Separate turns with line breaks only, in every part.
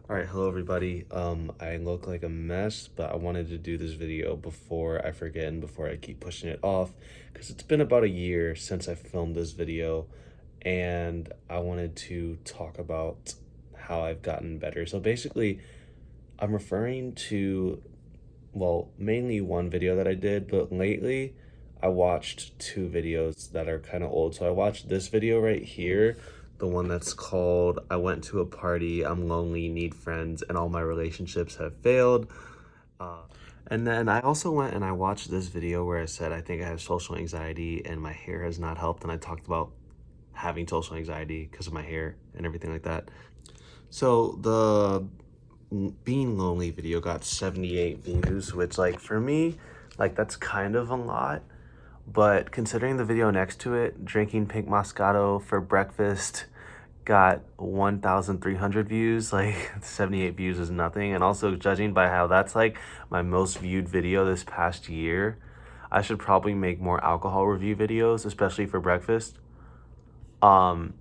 All right, hello everybody. I look like a mess, but I wanted to do this video before I forget and before I keep pushing it off, because it's been about a year since I filmed this video, and I wanted to talk about how I've gotten better. So basically, I'm referring to, well, mainly one video that I did, but lately I watched two videos that are kind of old. So I watched this video right here, the one that's called I Went to a Party, I'm Lonely, Need Friends, and All My Relationships Have Failed. Uh, and then I also went and I watched this video where I said I think I have social anxiety and my hair has not helped. And I talked about having social anxiety because of my hair and everything like that. So the being lonely video got 78 views, which, like, for me, like, that's kind of a lot. But considering the video next to it, drinking pink Moscato for breakfast, got 1,300 views. Like, 78 views is nothing. And also, judging by how that's like my most viewed video this past year, I should probably make more alcohol review videos, especially for breakfast. Um,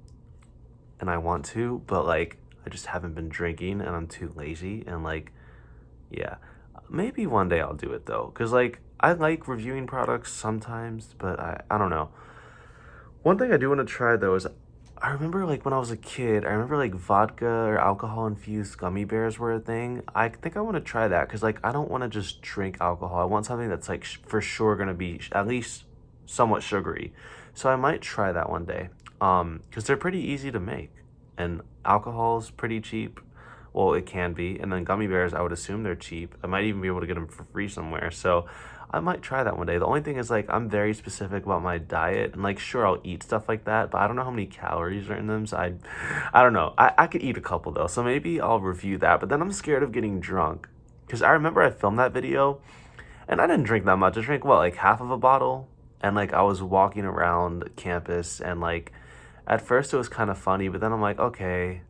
and I want to, but like, I just haven't been drinking and I'm too lazy. And like, yeah, maybe one day I'll do it though, because like, I like reviewing products sometimes, but I don't know. One thing I do want to try though is, I remember like when I was a kid, I remember like vodka or alcohol infused gummy bears were a thing. I think I want to try that because like I don't want to just drink alcohol. I want something that's like for sure gonna be at least somewhat sugary. So I might try that one day. Because they're pretty easy to make, and alcohol is pretty cheap. Well, it can be, and then gummy bears, I would assume they're cheap. I might even be able to get them for free somewhere. So I might try that one day. The only thing is like I'm very specific about my diet, and like sure I'll eat stuff like that, but I don't know how many calories are in them. So I don't know. I could eat a couple though, so maybe I'll review that. But then I'm scared of getting drunk, because I remember I filmed that video, and I didn't drink that much. I drank what, like half of a bottle, and like I was walking around campus, and like at first it was kind of funny, but then I'm like, okay,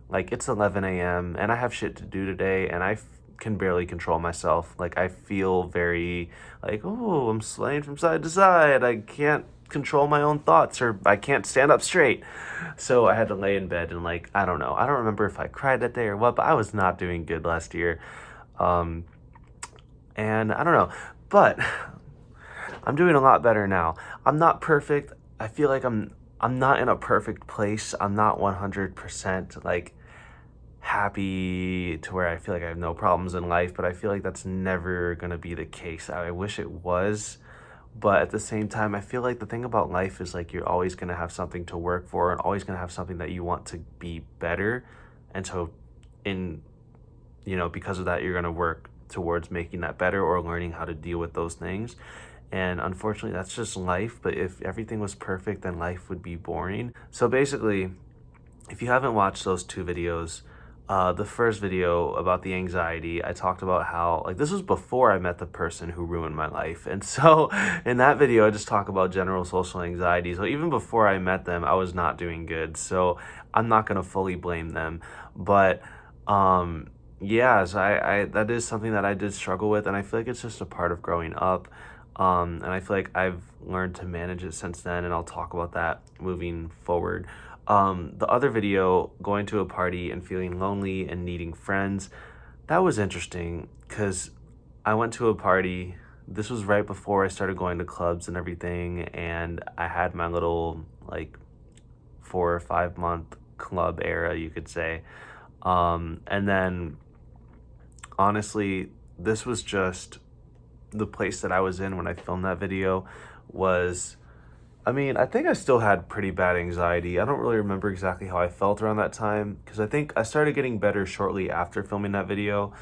like it's 11 a.m. and I have shit to do today, and can barely control myself. Like I feel very like, oh, I'm swaying from side to side. I can't control my own thoughts, or I can't stand up straight. So I had to lay in bed and like, I don't know. I don't remember if I cried that day or what, but I was not doing good last year. Um, and I don't know, but I'm doing a lot better now. I'm not perfect. I feel like I'm not in a perfect place. I'm not 100% like happy to where I feel like I have no problems in life, but I feel like that's never going to be the case. I wish it was, but at the same time, I feel like the thing about life is like you're always going to have something to work for and always going to have something that you want to be better. And so in because of that, you're going to work towards making that better or learning how to deal with those things. And unfortunately, that's just life. But if everything was perfect, then life would be boring. So basically, if you haven't watched those two videos, the first video about the anxiety, I talked about how, like, this was before I met the person who ruined my life. And so in that video, I just talk about general social anxiety. So even before I met them, I was not doing good. So I'm not going to fully blame them. But, yeah, so I that is something that I did struggle with. And I feel like it's just a part of growing up. And I feel like I've learned to manage it since then, and I'll talk about that moving forward. The other video, going to a party and feeling lonely and needing friends, that was interesting because I went to a party. This was right before I started going to clubs and everything, and I had my little like 4 or 5 month club era, you could say. And then honestly, this was just the place that I was in when I filmed that video was, I mean, I think I still had pretty bad anxiety. I don't really remember exactly how I felt around that time because I think I started getting better shortly after filming that video.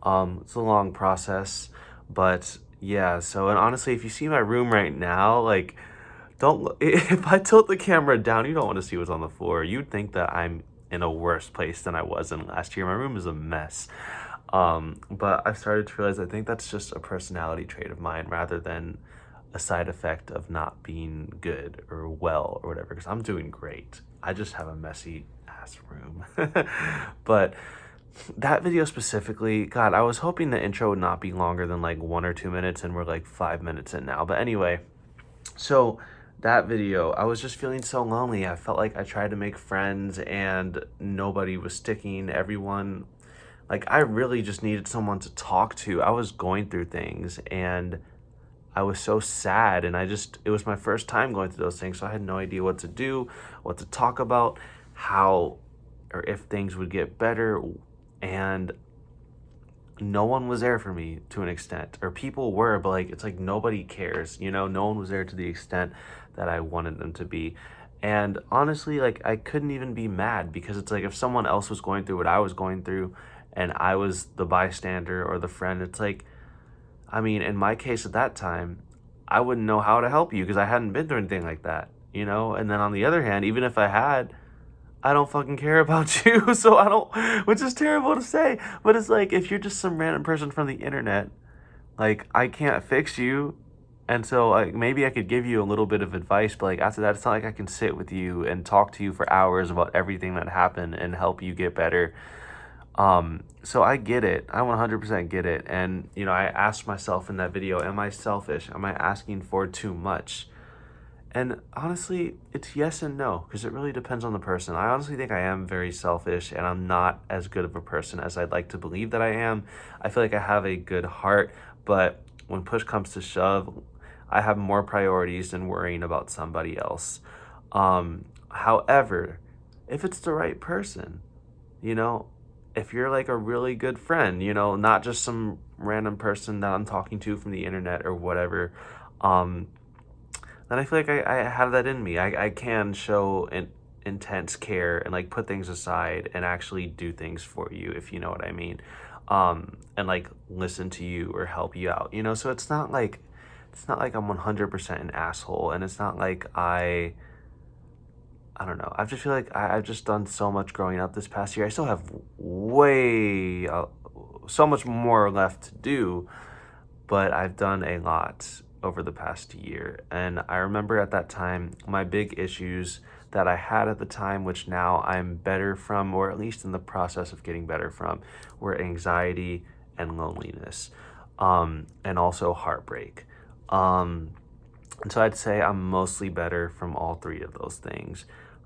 It's a long process, but yeah. So, and honestly, if you see my room right now, like, don't, if I tilt the camera down, you don't want to see what's on the floor. You'd think that I'm in a worse place than I was in last year. My room is a mess. But I've started to realize I think that's just a personality trait of mine rather than a side effect of not being good or well or whatever, because I'm doing great. I just have a messy ass room. But that video specifically, God, I was hoping the intro would not be longer than like 1 or 2 minutes, and we're like 5 minutes in now. But anyway, so that video, I was just feeling so lonely. I felt like I tried to make friends and nobody was sticking. Everyone Like, I really just needed someone to talk to. I was going through things and I was so sad, and it was my first time going through those things, so I had no idea what to do, what to talk about, how or if things would get better, and no one was there for me to an extent. Or people were, but like it's like nobody cares, you know? No one was there to the extent that I wanted them to be. And honestly, like I couldn't even be mad because it's like if someone else was going through what I was going through and I was the bystander or the friend, it's like, I mean, in my case at that time, I wouldn't know how to help you because I hadn't been through anything like that, you know? And then on the other hand, even if I had, I don't fucking care about you, so I don't, which is terrible to say, but it's like if you're just some random person from the internet, like I can't fix you, and so like maybe I could give you a little bit of advice, but like after that, it's not like I can sit with you and talk to you for hours about everything that happened and help you get better. So I get it. I 100% get it. And, you know, I asked myself in that video, am I selfish? Am I asking for too much? And honestly, it's yes and no, because it really depends on the person. I honestly think I am very selfish and I'm not as good of a person as I'd like to believe that I am. I feel like I have a good heart, but when push comes to shove, I have more priorities than worrying about somebody else. However, if it's the right person, you know, if you're like a really good friend, you know, not just some random person that I'm talking to from the internet or whatever, um, then I feel like I have that in me. I can show an intense care and like put things aside and actually do things for you, if you know what I mean. And like listen to you or help you out, you know? So it's not like I'm 100% an asshole, and it's not like I don't know. I just feel like I've just done so much growing up this past year. I still have way, so much more left to do, but I've done a lot over the past year. And I remember at that time, my big issues that I had at the time, which now I'm better from, or at least in the process of getting better from, were anxiety and loneliness, and also heartbreak. Um, and so I'd say I'm mostly better from all three of those things.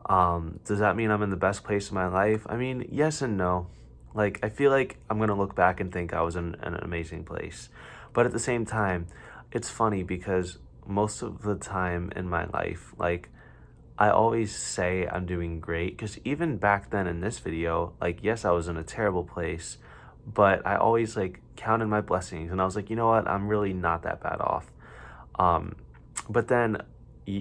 Does that mean I'm in the best place in my life? I mean, yes and no. Like, I feel like I'm going to look back and think I was in an amazing place. But at the same time, it's funny because most of the time in my life, like, I always say I'm doing great. Because even back then in this video, like, yes, I was in a terrible place, but I always, like, counted my blessings. And I was like, you know what? I'm really not that bad off. Um, but then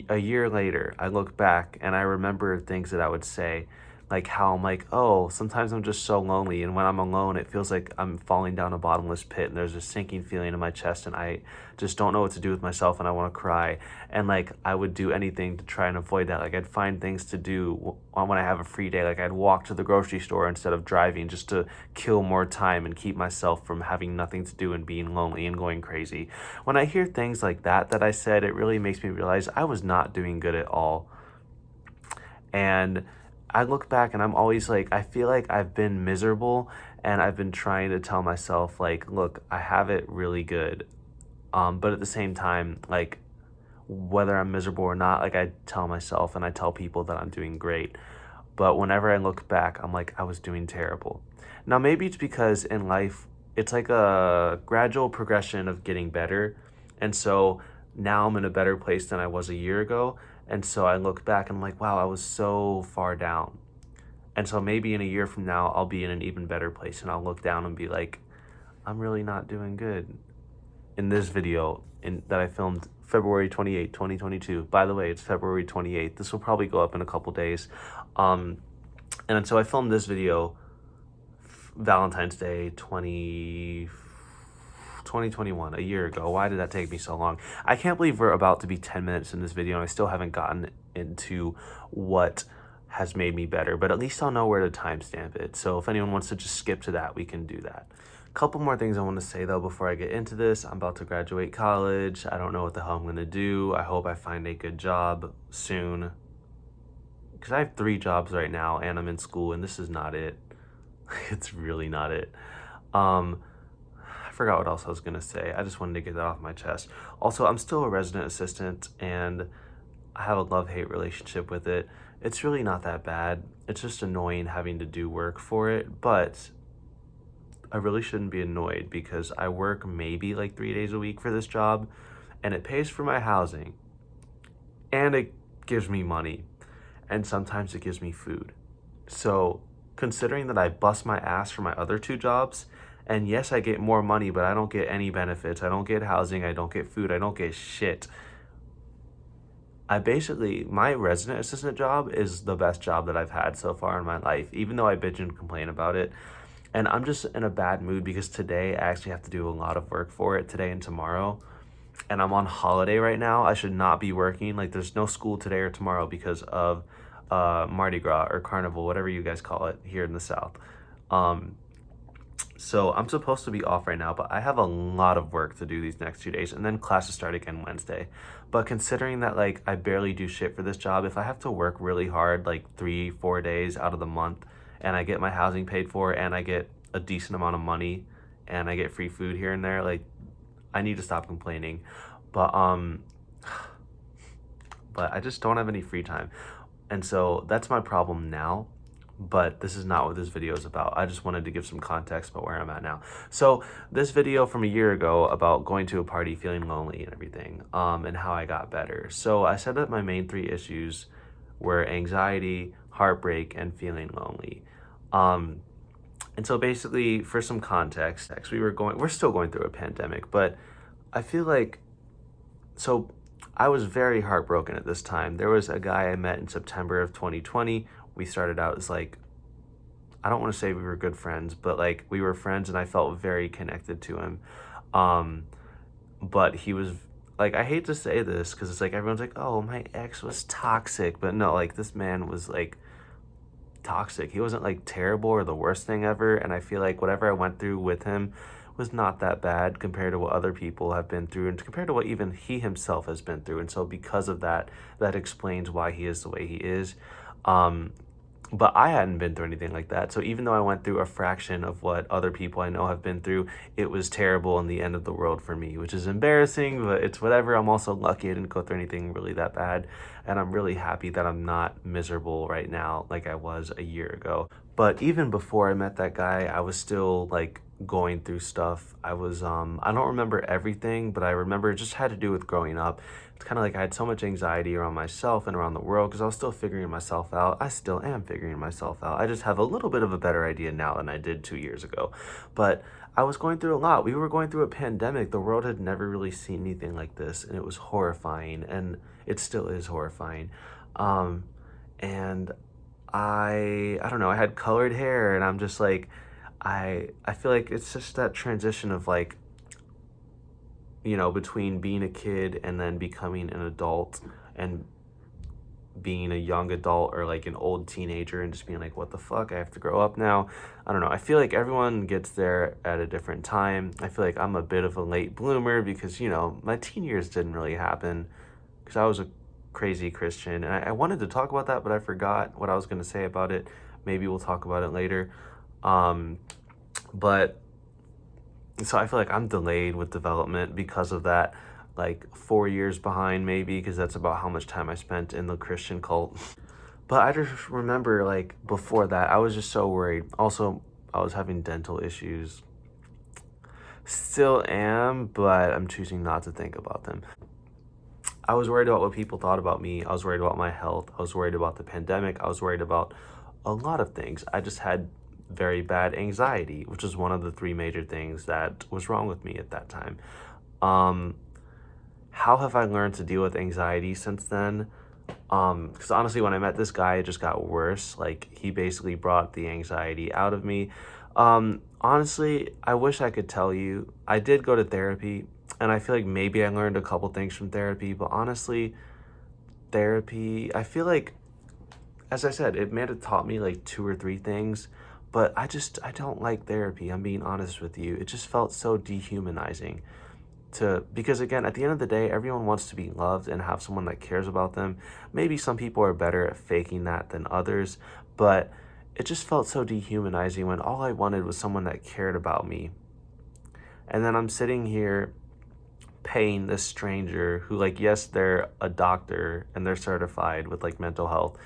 a year later, I look back and I remember things that I would say, like how I'm like, oh, sometimes I'm just so lonely. And when I'm alone, it feels like I'm falling down a bottomless pit and there's a sinking feeling in my chest and I just don't know what to do with myself and I want to cry. And like, I would do anything to try and avoid that. Like I'd find things to do when I have a free day. Like I'd walk to the grocery store instead of driving just to kill more time and keep myself from having nothing to do and being lonely and going crazy. When I hear things like that I said, it really makes me realize I was not doing good at all. And I look back and I'm always like, I feel like I've been miserable and I've been trying to tell myself, like, look, I have it really good. But at the same time, like, whether I'm miserable or not, like, I tell myself and I tell people that I'm doing great. But whenever I look back, I'm like, I was doing terrible. Now, maybe it's because in life, it's like a gradual progression of getting better. And so now I'm in a better place than I was a year ago. And so I look back and I'm like, wow, I was so far down. And so maybe in a year from now, I'll be in an even better place and I'll look down and be like, I'm really not doing good. In this video that I filmed February 28th, 2022. By the way, it's February 28th. This will probably go up in a couple days. And so I filmed this video Valentine's Day 2021, a year ago. Why did that take me so long? I can't believe we're about to be 10 minutes in this video and I still haven't gotten into what has made me better, but at least I'll know where to timestamp it. So if anyone wants to just skip to that, we can do that. Couple more things I want to say though before I get into this. I'm about to graduate college. I don't know what the hell I'm going to do. I hope I find a good job soon, because I have 3 jobs right now and I'm in school and this is not it. It's really not it. I forgot what else I was gonna say. I just wanted to get that off my chest. Also, I'm still a resident assistant and I have a love-hate relationship with it. It's really not that bad. It's just annoying having to do work for it, but I really shouldn't be annoyed because I work maybe like 3 days a week for this job, and it pays for my housing, and it gives me money, and sometimes it gives me food. So, considering that I bust my ass for my other two jobs, and yes, I get more money, but I don't get any benefits. I don't get housing, I don't get food, I don't get shit. My resident assistant job is the best job that I've had so far in my life, even though I bitch and complain about it. And I'm just in a bad mood because today I actually have to do a lot of work for it, today and tomorrow. And I'm on holiday right now. I should not be working. Like, there's no school today or tomorrow because of Mardi Gras or Carnival, whatever you guys call it here in the South. Um, so I'm supposed to be off right now, but I have a lot of work to do these next 2 days, and then classes start again Wednesday. But considering that, like, I barely do shit for this job, if I have to work really hard, like 3, 4 days out of the month, and I get my housing paid for, and I get a decent amount of money, and I get free food here and there, like, I need to stop complaining. But but I just don't have any free time. And so that's my problem now. But this is not what this video is about. I just wanted to give some context about where I'm at now. So this video from a year ago about going to a party, feeling lonely and everything, and how I got better. So I said that my main three issues were anxiety, heartbreak, and feeling lonely. And so basically, for some context, we're still going through a pandemic, but I feel like, so I was very heartbroken at this time. There was a guy I met in September of 2020. We started out as like, I don't want to say we were good friends, but like we were friends and I felt very connected to him. But he was like, I hate to say this because it's like everyone's like, oh, my ex was toxic. But no, like this man was like toxic. He wasn't like terrible or the worst thing ever. And I feel like whatever I went through with him was not that bad compared to what other people have been through and compared to what even he himself has been through. And so because of that, that explains why he is the way he is. But I hadn't been through anything like that. So even though I went through a fraction of what other people I know have been through, it was terrible and the end of the world for me, which is embarrassing, but it's whatever. I'm also lucky I didn't go through anything really that bad. And I'm really happy that I'm not miserable right now like I was a year ago. But even before I met that guy, I was still like going through stuff. I don't remember everything, but I remember it just had to do with growing up. It's kind of like I had so much anxiety around myself and around the world because I was still figuring myself out. I still am figuring myself out. I just have a little bit of a better idea now than I did 2 years ago. But I was going through a lot. We were going through a pandemic. The world had never really seen anything like this, and it was horrifying, and it still is horrifying. And I don't know, I had colored hair, and I'm just like, I feel like it's just that transition of like, you know, between being a kid and then becoming an adult and being a young adult or like an old teenager and just being like, what the fuck, I have to grow up now. I don't know, I feel like everyone gets there at a different time. I feel like I'm a bit of a late bloomer because, you know, my teen years didn't really happen because I was a crazy Christian, and I wanted to talk about that, but I forgot what I was going to say about it. Maybe we'll talk about it later. But so I feel like I'm delayed with development because of that, like 4 years behind maybe, because that's about how much time I spent in the Christian cult. But I just remember like before that, I was just so worried. Also, I was having dental issues. Still am, but I'm choosing not to think about them. I was worried about what people thought about me. I was worried about my health. I was worried about the pandemic. I was worried about a lot of things. I just had very bad anxiety, which is one of the three major things that was wrong with me at that time. How have I learned to deal with anxiety since then? Because honestly, when I met this guy, it just got worse. Like, he basically brought the anxiety out of me. Honestly, I wish I could tell you. I did go to therapy, and I feel like maybe I learned a couple things from therapy, but honestly, therapy, I feel like, as I said, it may have taught me like 2 or 3 things, but I don't like therapy. I'm being honest with you. It just felt so dehumanizing because again, at the end of the day, everyone wants to be loved and have someone that cares about them. Maybe some people are better at faking that than others, but it just felt so dehumanizing when all I wanted was someone that cared about me. And then I'm sitting here paying this stranger who, like, yes, they're a doctor and they're certified with like mental health,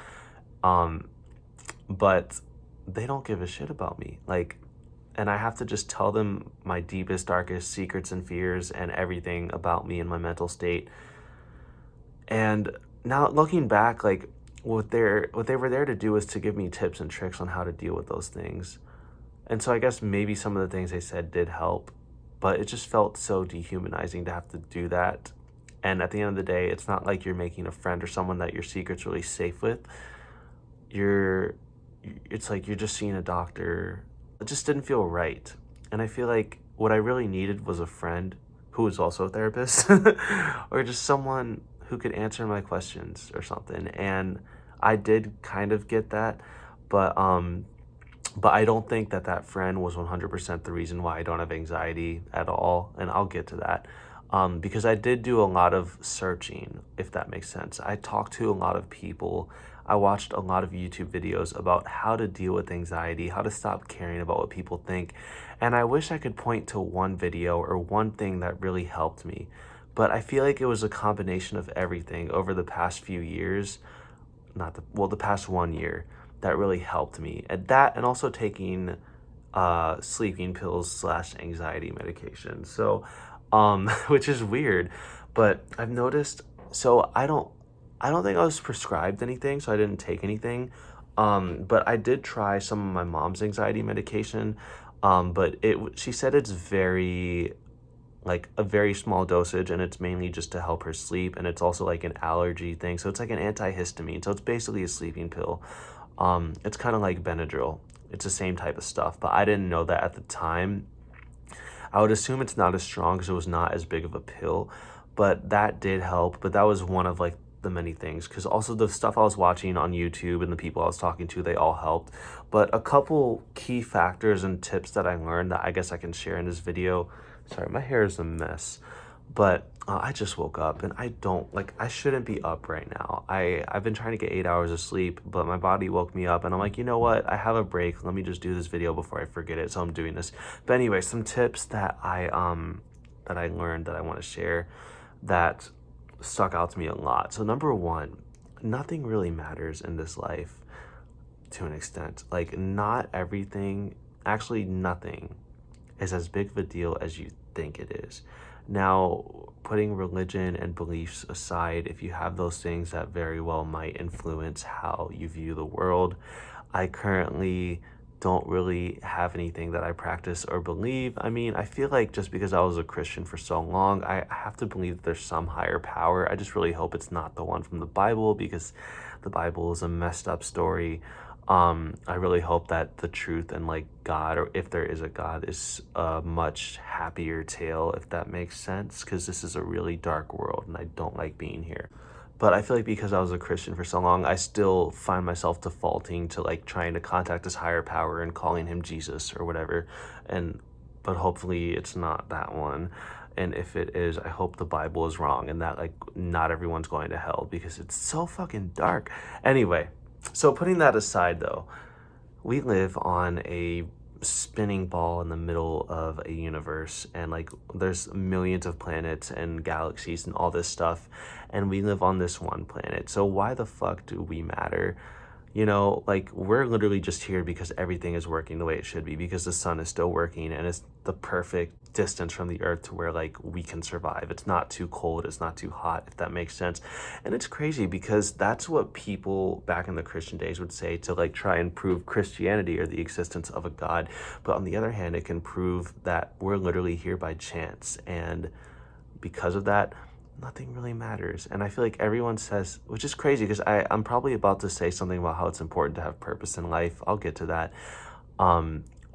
but they don't give a shit about me. Like, and I have to just tell them my deepest, darkest secrets and fears and everything about me and my mental state. And now looking back, like what they were there to do was to give me tips and tricks on how to deal with those things. And so I guess maybe some of the things they said did help, but it just felt so dehumanizing to have to do that. And at the end of the day, it's not like you're making a friend or someone that your secret's really safe with. You're, it's like you're just seeing a doctor. It just didn't feel right. And I feel like what I really needed was a friend who was also a therapist or just someone who could answer my questions or something. And I did kind of get that, but I don't think that that friend was 100% the reason why I don't have anxiety at all, and I'll get to that. Because I did do a lot of searching, if that makes sense. I talked to a lot of people. I watched a lot of YouTube videos about how to deal with anxiety, how to stop caring about what people think. And I wish I could point to one video or one thing that really helped me. But I feel like it was a combination of everything over the past few years, not the, well, the past 1 year, that really helped me. And that, and also taking sleeping pills slash anxiety medication. So, which is weird, but I've noticed, so I don't think I was prescribed anything, so I didn't take anything. But I did try some of my mom's anxiety medication. But she said it's very, like a very small dosage, and it's mainly just to help her sleep, and it's also like an allergy thing, so it's like an antihistamine, so it's basically a sleeping pill. It's kind of like Benadryl. It's the same type of stuff, but I didn't know that at the time. I would assume it's not as strong because it was not as big of a pill, but that did help. But that was one of like the many things, because also the stuff I was watching on YouTube and the people I was talking to, they all helped. But a couple key factors and tips that I learned that I guess I can share in this video. Sorry, my hair is a mess, but I just woke up and I don't like, I shouldn't be up right now. I've been trying to get 8 hours of sleep, but my body woke me up and I'm like, you know what? I have a break. Let me just do this video before I forget it. So I'm doing this. But anyway, some tips that I learned that I want to share that stuck out to me a lot. So number one, nothing really matters in this life to an extent. Like not everything, actually nothing is as big of a deal as you think it is. Now, putting religion and beliefs aside, if you have those things that very well might influence how you view the world, I currently don't really have anything that I practice or believe. I mean, I feel like just because I was a Christian for so long, I have to believe that there's some higher power. I just really hope it's not the one from the Bible, because the Bible is a messed up story. I really hope that the truth and like God, or if there is a God, is a much happier tale, if that makes sense, because this is a really dark world and I don't like being here. But I feel like because I was a Christian for so long, I still find myself defaulting to like trying to contact this higher power and calling him Jesus or whatever. And but hopefully it's not that one. And if it is, I hope the Bible is wrong and that like not everyone's going to hell, because it's so fucking dark. Anyway, so putting that aside though, we live on a spinning ball in the middle of a universe, and like there's millions of planets and galaxies and all this stuff, and we live on this one planet. So why the fuck do we matter? You know, like we're literally just here because everything is working the way it should be, because the sun is still working and it's the perfect distance from the earth to where like we can survive. It's not too cold, it's not too hot, if that makes sense. And it's crazy because that's what people back in the Christian days would say to like try and prove Christianity or the existence of a God. But on the other hand, it can prove that we're literally here by chance, and because of that, nothing really matters. And I feel like everyone says, which is crazy because I'm probably about to say something about how it's important to have purpose in life. I'll get to that.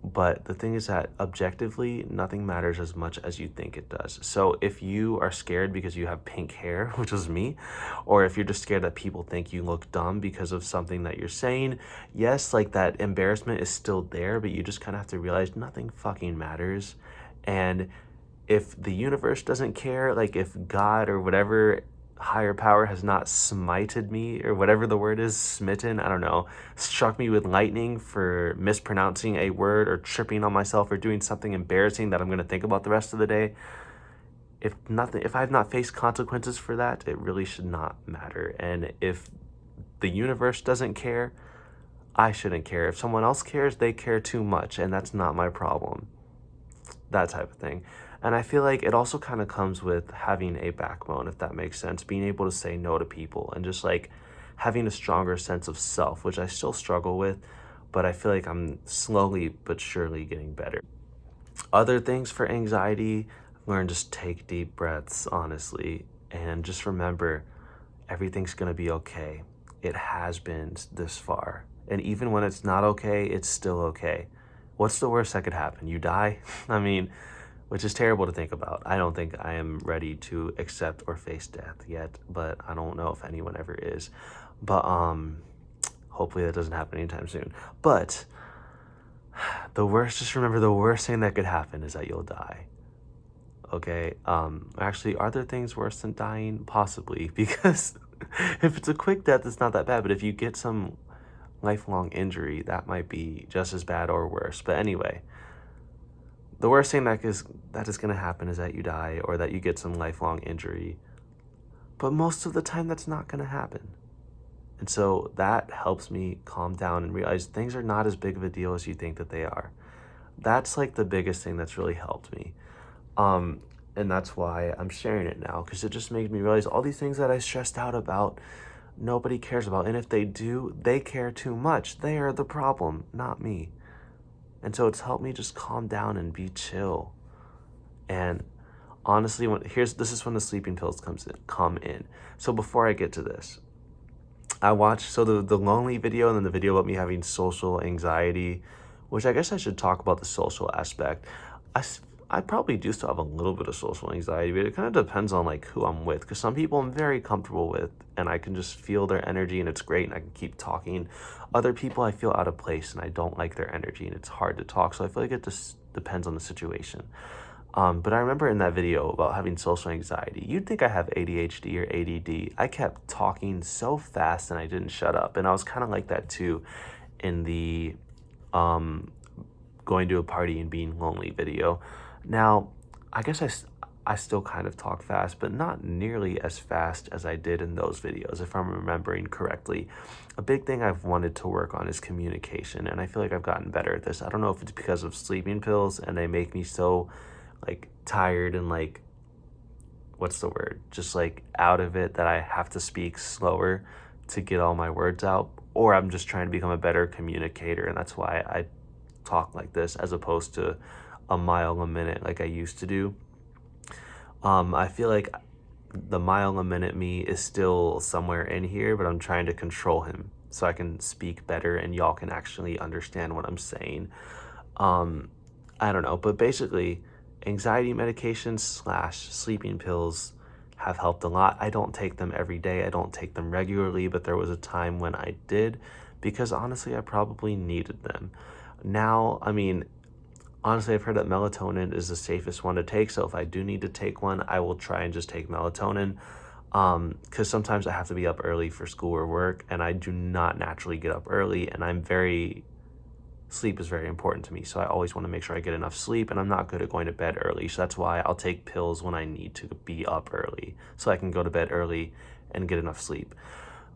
But the thing is that objectively, nothing matters as much as you think it does. So if you are scared because you have pink hair, which was me, or if you're just scared that people think you look dumb because of something that you're saying, yes, like that embarrassment is still there, but you just kind of have to realize nothing fucking matters. And if the universe doesn't care, like if God or whatever higher power has not smited me, or whatever the word is, smitten, I don't know, struck me with lightning for mispronouncing a word or tripping on myself or doing something embarrassing that I'm going to think about the rest of the day, if I have not faced consequences for that, it really should not matter. And if the universe doesn't care, I shouldn't care. If someone else cares, they care too much, and that's not my problem. That type of thing. And I feel like it also kind of comes with having a backbone, if that makes sense, being able to say no to people and just like having a stronger sense of self, which I still struggle with, but I feel like I'm slowly but surely getting better. Other things for anxiety, I've learned just take deep breaths, honestly, and just remember everything's gonna be okay. It has been this far. And even when it's not okay, it's still okay. What's the worst that could happen? You die? I mean, which is terrible to think about. I don't think I am ready to accept or face death yet, but I don't know if anyone ever is. But hopefully that doesn't happen anytime soon. But the worst, just remember the worst thing that could happen is that you'll die. Okay. Actually, are there things worse than dying? Possibly, because if it's a quick death, it's not that bad. But if you get some lifelong injury, that might be just as bad or worse. But anyway, the worst thing that is going to happen is that you die or that you get some lifelong injury. But most of the time, that's not going to happen. And so that helps me calm down and realize things are not as big of a deal as you think that they are. That's like the biggest thing that's really helped me. And that's why I'm sharing it now, because it just made me realize all these things that I stressed out about, nobody cares about. And if they do, they care too much. They are the problem, not me. And so it's helped me just calm down and be chill. And honestly, this is when the sleeping pills come in. So before I get to this, I watched the lonely video and then the video about me having social anxiety, which I guess I should talk about the social aspect. I probably do still have a little bit of social anxiety, but it kind of depends on like who I'm with, because some people I'm very comfortable with and I can just feel their energy and it's great and I can keep talking. Other people I feel out of place and I don't like their energy and it's hard to talk. So I feel like it just depends on the situation. But I remember in that video about having social anxiety, you'd think I have ADHD or ADD. I kept talking so fast and I didn't shut up. And I was kind of like that too in the going to a party and being lonely video. Now, I guess I still kind of talk fast, but not nearly as fast as I did in those videos, if I'm remembering correctly. A big thing I've wanted to work on is communication, and I feel like I've gotten better at this. I don't know if it's because of sleeping pills and they make me so like tired and like, what's the word? Just like out of it that I have to speak slower to get all my words out, or I'm just trying to become a better communicator, and that's why I talk like this as opposed to a mile a minute like I used to do. I feel like the mile a minute me is still somewhere in here, but I'm trying to control him so I can speak better and y'all can actually understand what I'm saying. I don't know, but basically anxiety medications / sleeping pills have helped a lot. I don't take them every day. I don't take them regularly, but there was a time when I did because honestly, I probably needed them. Now, I mean, honestly, I've heard that melatonin is the safest one to take. So if I do need to take one, I will try and just take melatonin. Because sometimes I have to be up early for school or work, and I do not naturally get up early, and sleep is very important to me. So I always want to make sure I get enough sleep, and I'm not good at going to bed early. So that's why I'll take pills when I need to be up early so I can go to bed early and get enough sleep.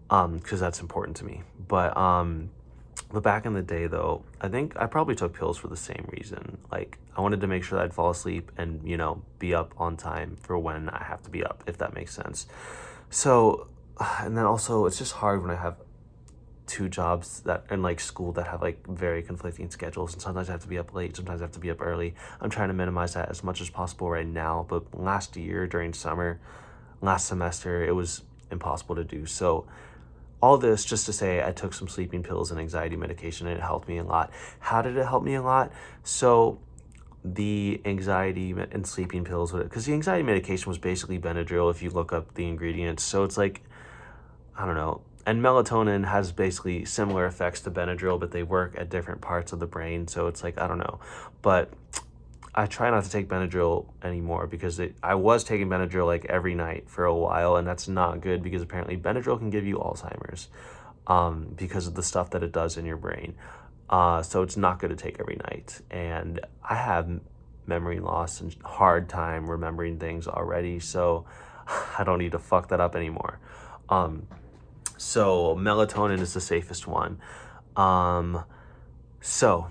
Because that's important to me. But back in the day, though, I think I probably took pills for the same reason. Like, I wanted to make sure that I'd fall asleep and, be up on time for when I have to be up, if that makes sense. So, and then also, it's just hard when I have two jobs and like school that have like very conflicting schedules. And sometimes I have to be up late, sometimes I have to be up early. I'm trying to minimize that as much as possible right now. But last year during summer, last semester, it was impossible to do. So, all this just to say I took some sleeping pills and anxiety medication and it helped me a lot. How did it help me a lot? So the anxiety and sleeping pills, because the anxiety medication was basically Benadryl if you look up the ingredients. So it's like, I don't know. And melatonin has basically similar effects to Benadryl, but they work at different parts of the brain. So it's like, I don't know. But I try not to take Benadryl anymore because I was taking Benadryl like every night for a while, and that's not good because apparently Benadryl can give you Alzheimer's because of the stuff that it does in your brain. So it's not good to take every night. And I have memory loss and hard time remembering things already, so I don't need to fuck that up anymore. So melatonin is the safest one. Um, so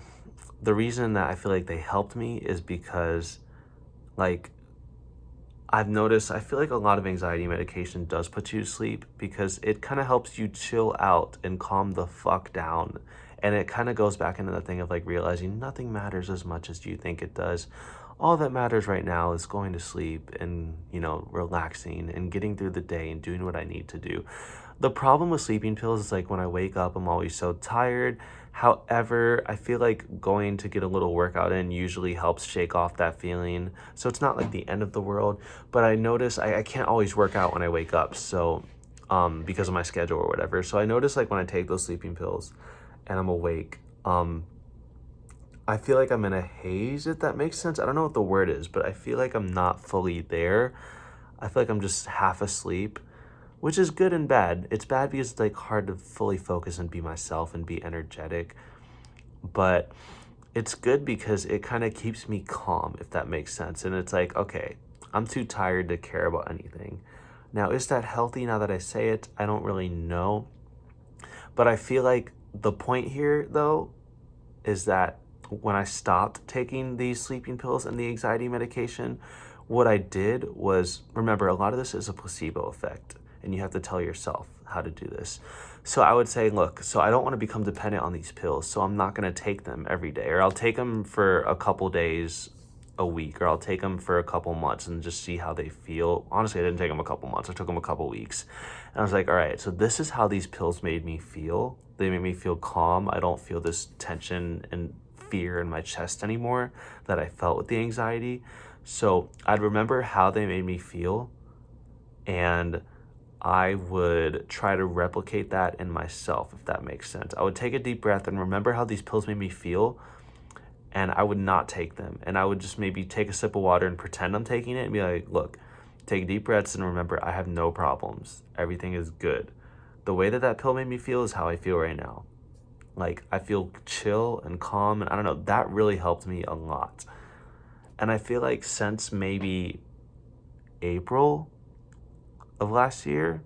the reason that I feel like they helped me is because, like, I've noticed, I feel like a lot of anxiety medication does put you to sleep because it kind of helps you chill out and calm the fuck down. And it kind of goes back into the thing of like realizing nothing matters as much as you think it does. All that matters right now is going to sleep and, relaxing and getting through the day and doing what I need to do. The problem with sleeping pills is like when I wake up, I'm always so tired. However, I feel like going to get a little workout in usually helps shake off that feeling. So it's not like the end of the world, but I notice I can't always work out when I wake up. So, because of my schedule or whatever. So I notice like when I take those sleeping pills and I'm awake, I feel like I'm in a haze, if that makes sense. I don't know what the word is, but I feel like I'm not fully there. I feel like I'm just half asleep, which is good and bad. It's bad because it's like hard to fully focus and be myself and be energetic. But it's good because it kind of keeps me calm, if that makes sense. And it's like, okay, I'm too tired to care about anything. Now, is that healthy now that I say it? I don't really know. But I feel like the point here, though, is that when I stopped taking these sleeping pills and the anxiety medication, what I did was, remember, a lot of this is a placebo effect, and you have to tell yourself how to do this. So I would say, look, so I don't want to become dependent on these pills, so I'm not going to take them every day, or I'll take them for a couple days a week, or I'll take them for a couple months and just see how they feel. Honestly, I didn't take them a couple months. I took them a couple weeks. And I was like, all right, so this is how these pills made me feel. They made me feel calm. I don't feel this tension and fear in my chest anymore that I felt with the anxiety. So I'd remember how they made me feel, and I would try to replicate that in myself, if that makes sense. I would take a deep breath and remember how these pills made me feel, and I would not take them. And I would just maybe take a sip of water and pretend I'm taking it and be like, look, take deep breaths and remember I have no problems. Everything is good. The way that that pill made me feel is how I feel right now. Like, I feel chill and calm, and I don't know, that really helped me a lot. And I feel like since maybe April of last year,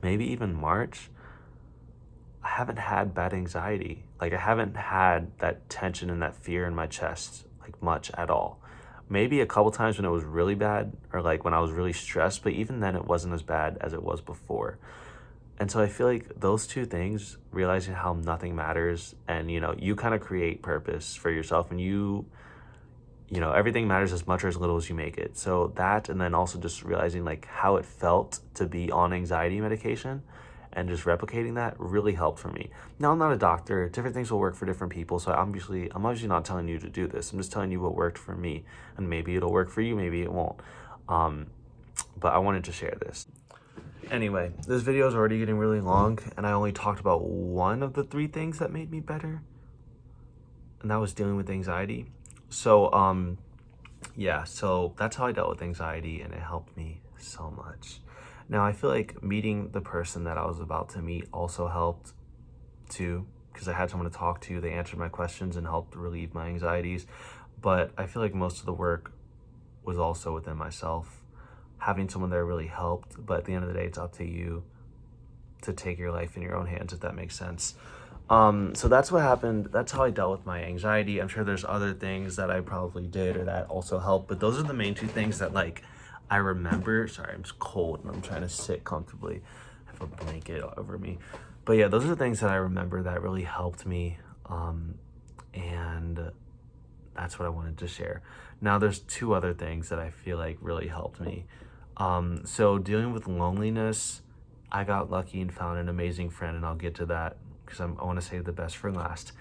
maybe even March, I haven't had bad anxiety. Like, I haven't had that tension and that fear in my chest, like, much at all. Maybe a couple times when it was really bad, or like when I was really stressed, but even then it wasn't as bad as it was before. And so I feel like those two things, realizing how nothing matters, and you kind of create purpose for yourself, and everything matters as much or as little as you make it. So that, and then also just realizing like how it felt to be on anxiety medication and just replicating that really helped for me. Now, I'm not a doctor. Different things will work for different people. So I'm obviously not telling you to do this. I'm just telling you what worked for me, and maybe it'll work for you, maybe it won't. But I wanted to share this. Anyway, this video is already getting really long, and I only talked about one of the 3 things that made me better, and that was dealing with anxiety. So, yeah, so that's how I dealt with anxiety, and it helped me so much. Now, I feel like meeting the person that I was about to meet also helped too, because I had someone to talk to. They answered my questions and helped relieve my anxieties. But I feel like most of the work was also within myself. Having someone there really helped, but at the end of the day, it's up to you to take your life in your own hands, if that makes sense. So that's what happened. That's how I dealt with my anxiety. I'm sure there's other things that I probably did or that also helped, but those are the main 2 things that like I remember. Sorry, I'm just cold and I'm trying to sit comfortably. I have a blanket over me. But yeah, those are the things that I remember that really helped me. And that's what I wanted to share. Now there's 2 other things that I feel like really helped me. So dealing with loneliness, I got lucky and found an amazing friend, and I'll get to that because I want to save the best for last.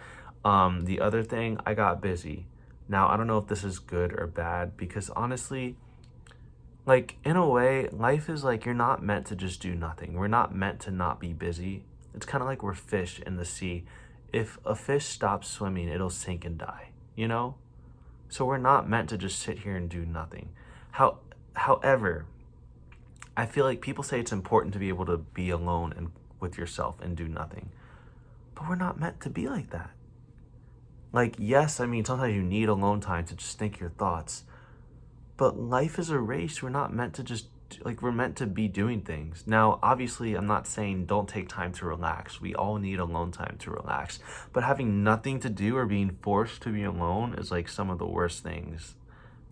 The other thing, I got busy. Now, I don't know if this is good or bad, because honestly, like, in a way, life is like you're not meant to just do nothing. We're not meant to not be busy. It's kind of like we're fish in the sea. If a fish stops swimming, it'll sink and die, you know? So we're not meant to just sit here and do nothing. However, I feel like people say it's important to be able to be alone and with yourself and do nothing. But we're not meant to be like that. Like, yes, I mean, sometimes you need alone time to just think your thoughts. But life is a race. We're not meant to just like we're meant to be doing things. Now, obviously, I'm not saying don't take time to relax. We all need alone time to relax. But having nothing to do or being forced to be alone is like some of the worst things,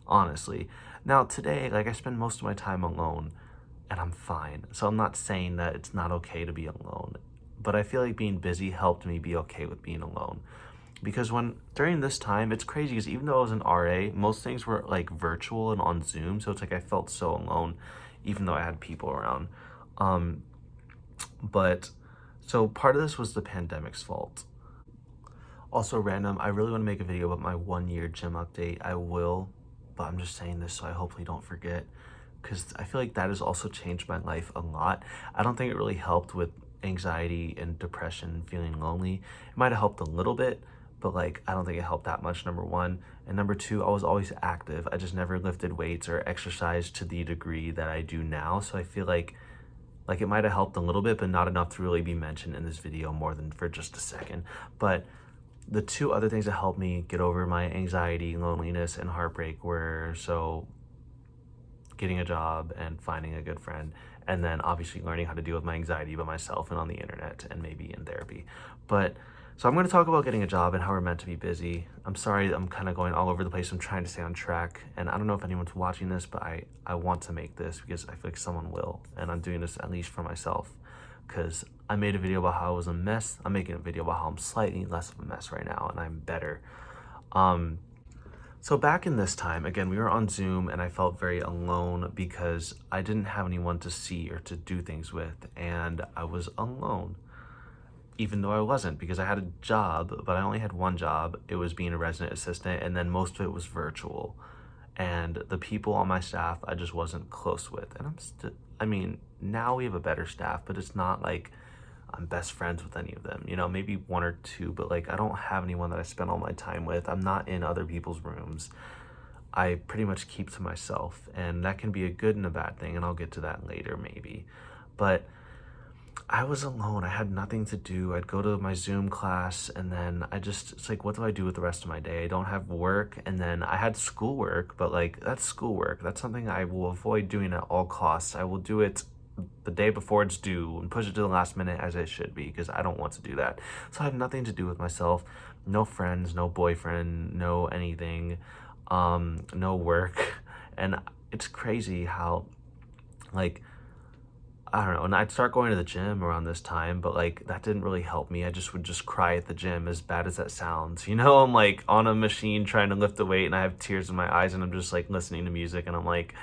honestly. Now, today, like I spend most of my time alone and I'm fine. So I'm not saying that it's not okay to be alone. But I feel like being busy helped me be okay with being alone. Because during this time, it's crazy because even though I was an RA, most things were like virtual and on Zoom. So it's like I felt so alone, even though I had people around. Um, but so part of this was the pandemic's fault. Also random, I really want to make a video about my 1 year gym update. I will, but I'm just saying this so I hopefully don't forget, because I feel like that has also changed my life a lot. I don't think it really helped with anxiety and depression and feeling lonely. It might have helped a little bit, but like I don't think it helped that much, number one. And number two, I was always active. I just never lifted weights or exercised to the degree that I do now. So I feel like it might have helped a little bit, but not enough to really be mentioned in this video more than for just a second. But the two other things that helped me get over my anxiety, loneliness, and heartbreak were getting a job and finding a good friend, and then obviously learning how to deal with my anxiety by myself and on the internet and maybe in therapy. But so I'm going to talk about getting a job and how we're meant to be busy. I'm sorry I'm kind of going all over the place. I'm trying to stay on track, and I don't know if anyone's watching this, but I want to make this because I feel like someone will, and I'm doing this at least for myself, because I made a video about how I was a mess. I'm making a video about how I'm slightly less of a mess right now and I'm better. So back in this time, again, we were on Zoom and I felt very alone because I didn't have anyone to see or to do things with, and I was alone. Even though I wasn't, because I had a job, but I only had one job. It was being a resident assistant, and then most of it was virtual. And the people on my staff, I just wasn't close with. And I mean, now we have a better staff, but it's not like I'm best friends with any of them, you know, maybe one or two, but like I don't have anyone that I spend all my time with. I'm not in other people's rooms. I pretty much keep to myself, and that can be a good and a bad thing, and I'll get to that later maybe. But I was alone. I had nothing to do. I'd go to my Zoom class, and then it's like, what do I do with the rest of my day? I don't have work, and then I had schoolwork, but like, that's schoolwork. That's something I will avoid doing at all costs. I will do it the day before it's due and push it to the last minute as it should be, because I don't want to do that. So I have nothing to do with myself. No friends, no boyfriend, no anything, no work. And it's crazy how, like, I don't know, and I'd start going to the gym around this time, but like that didn't really help me. I would just cry at the gym, as bad as that sounds. You know, I'm like on a machine trying to lift a weight and I have tears in my eyes and I'm just like listening to music, and I'm like,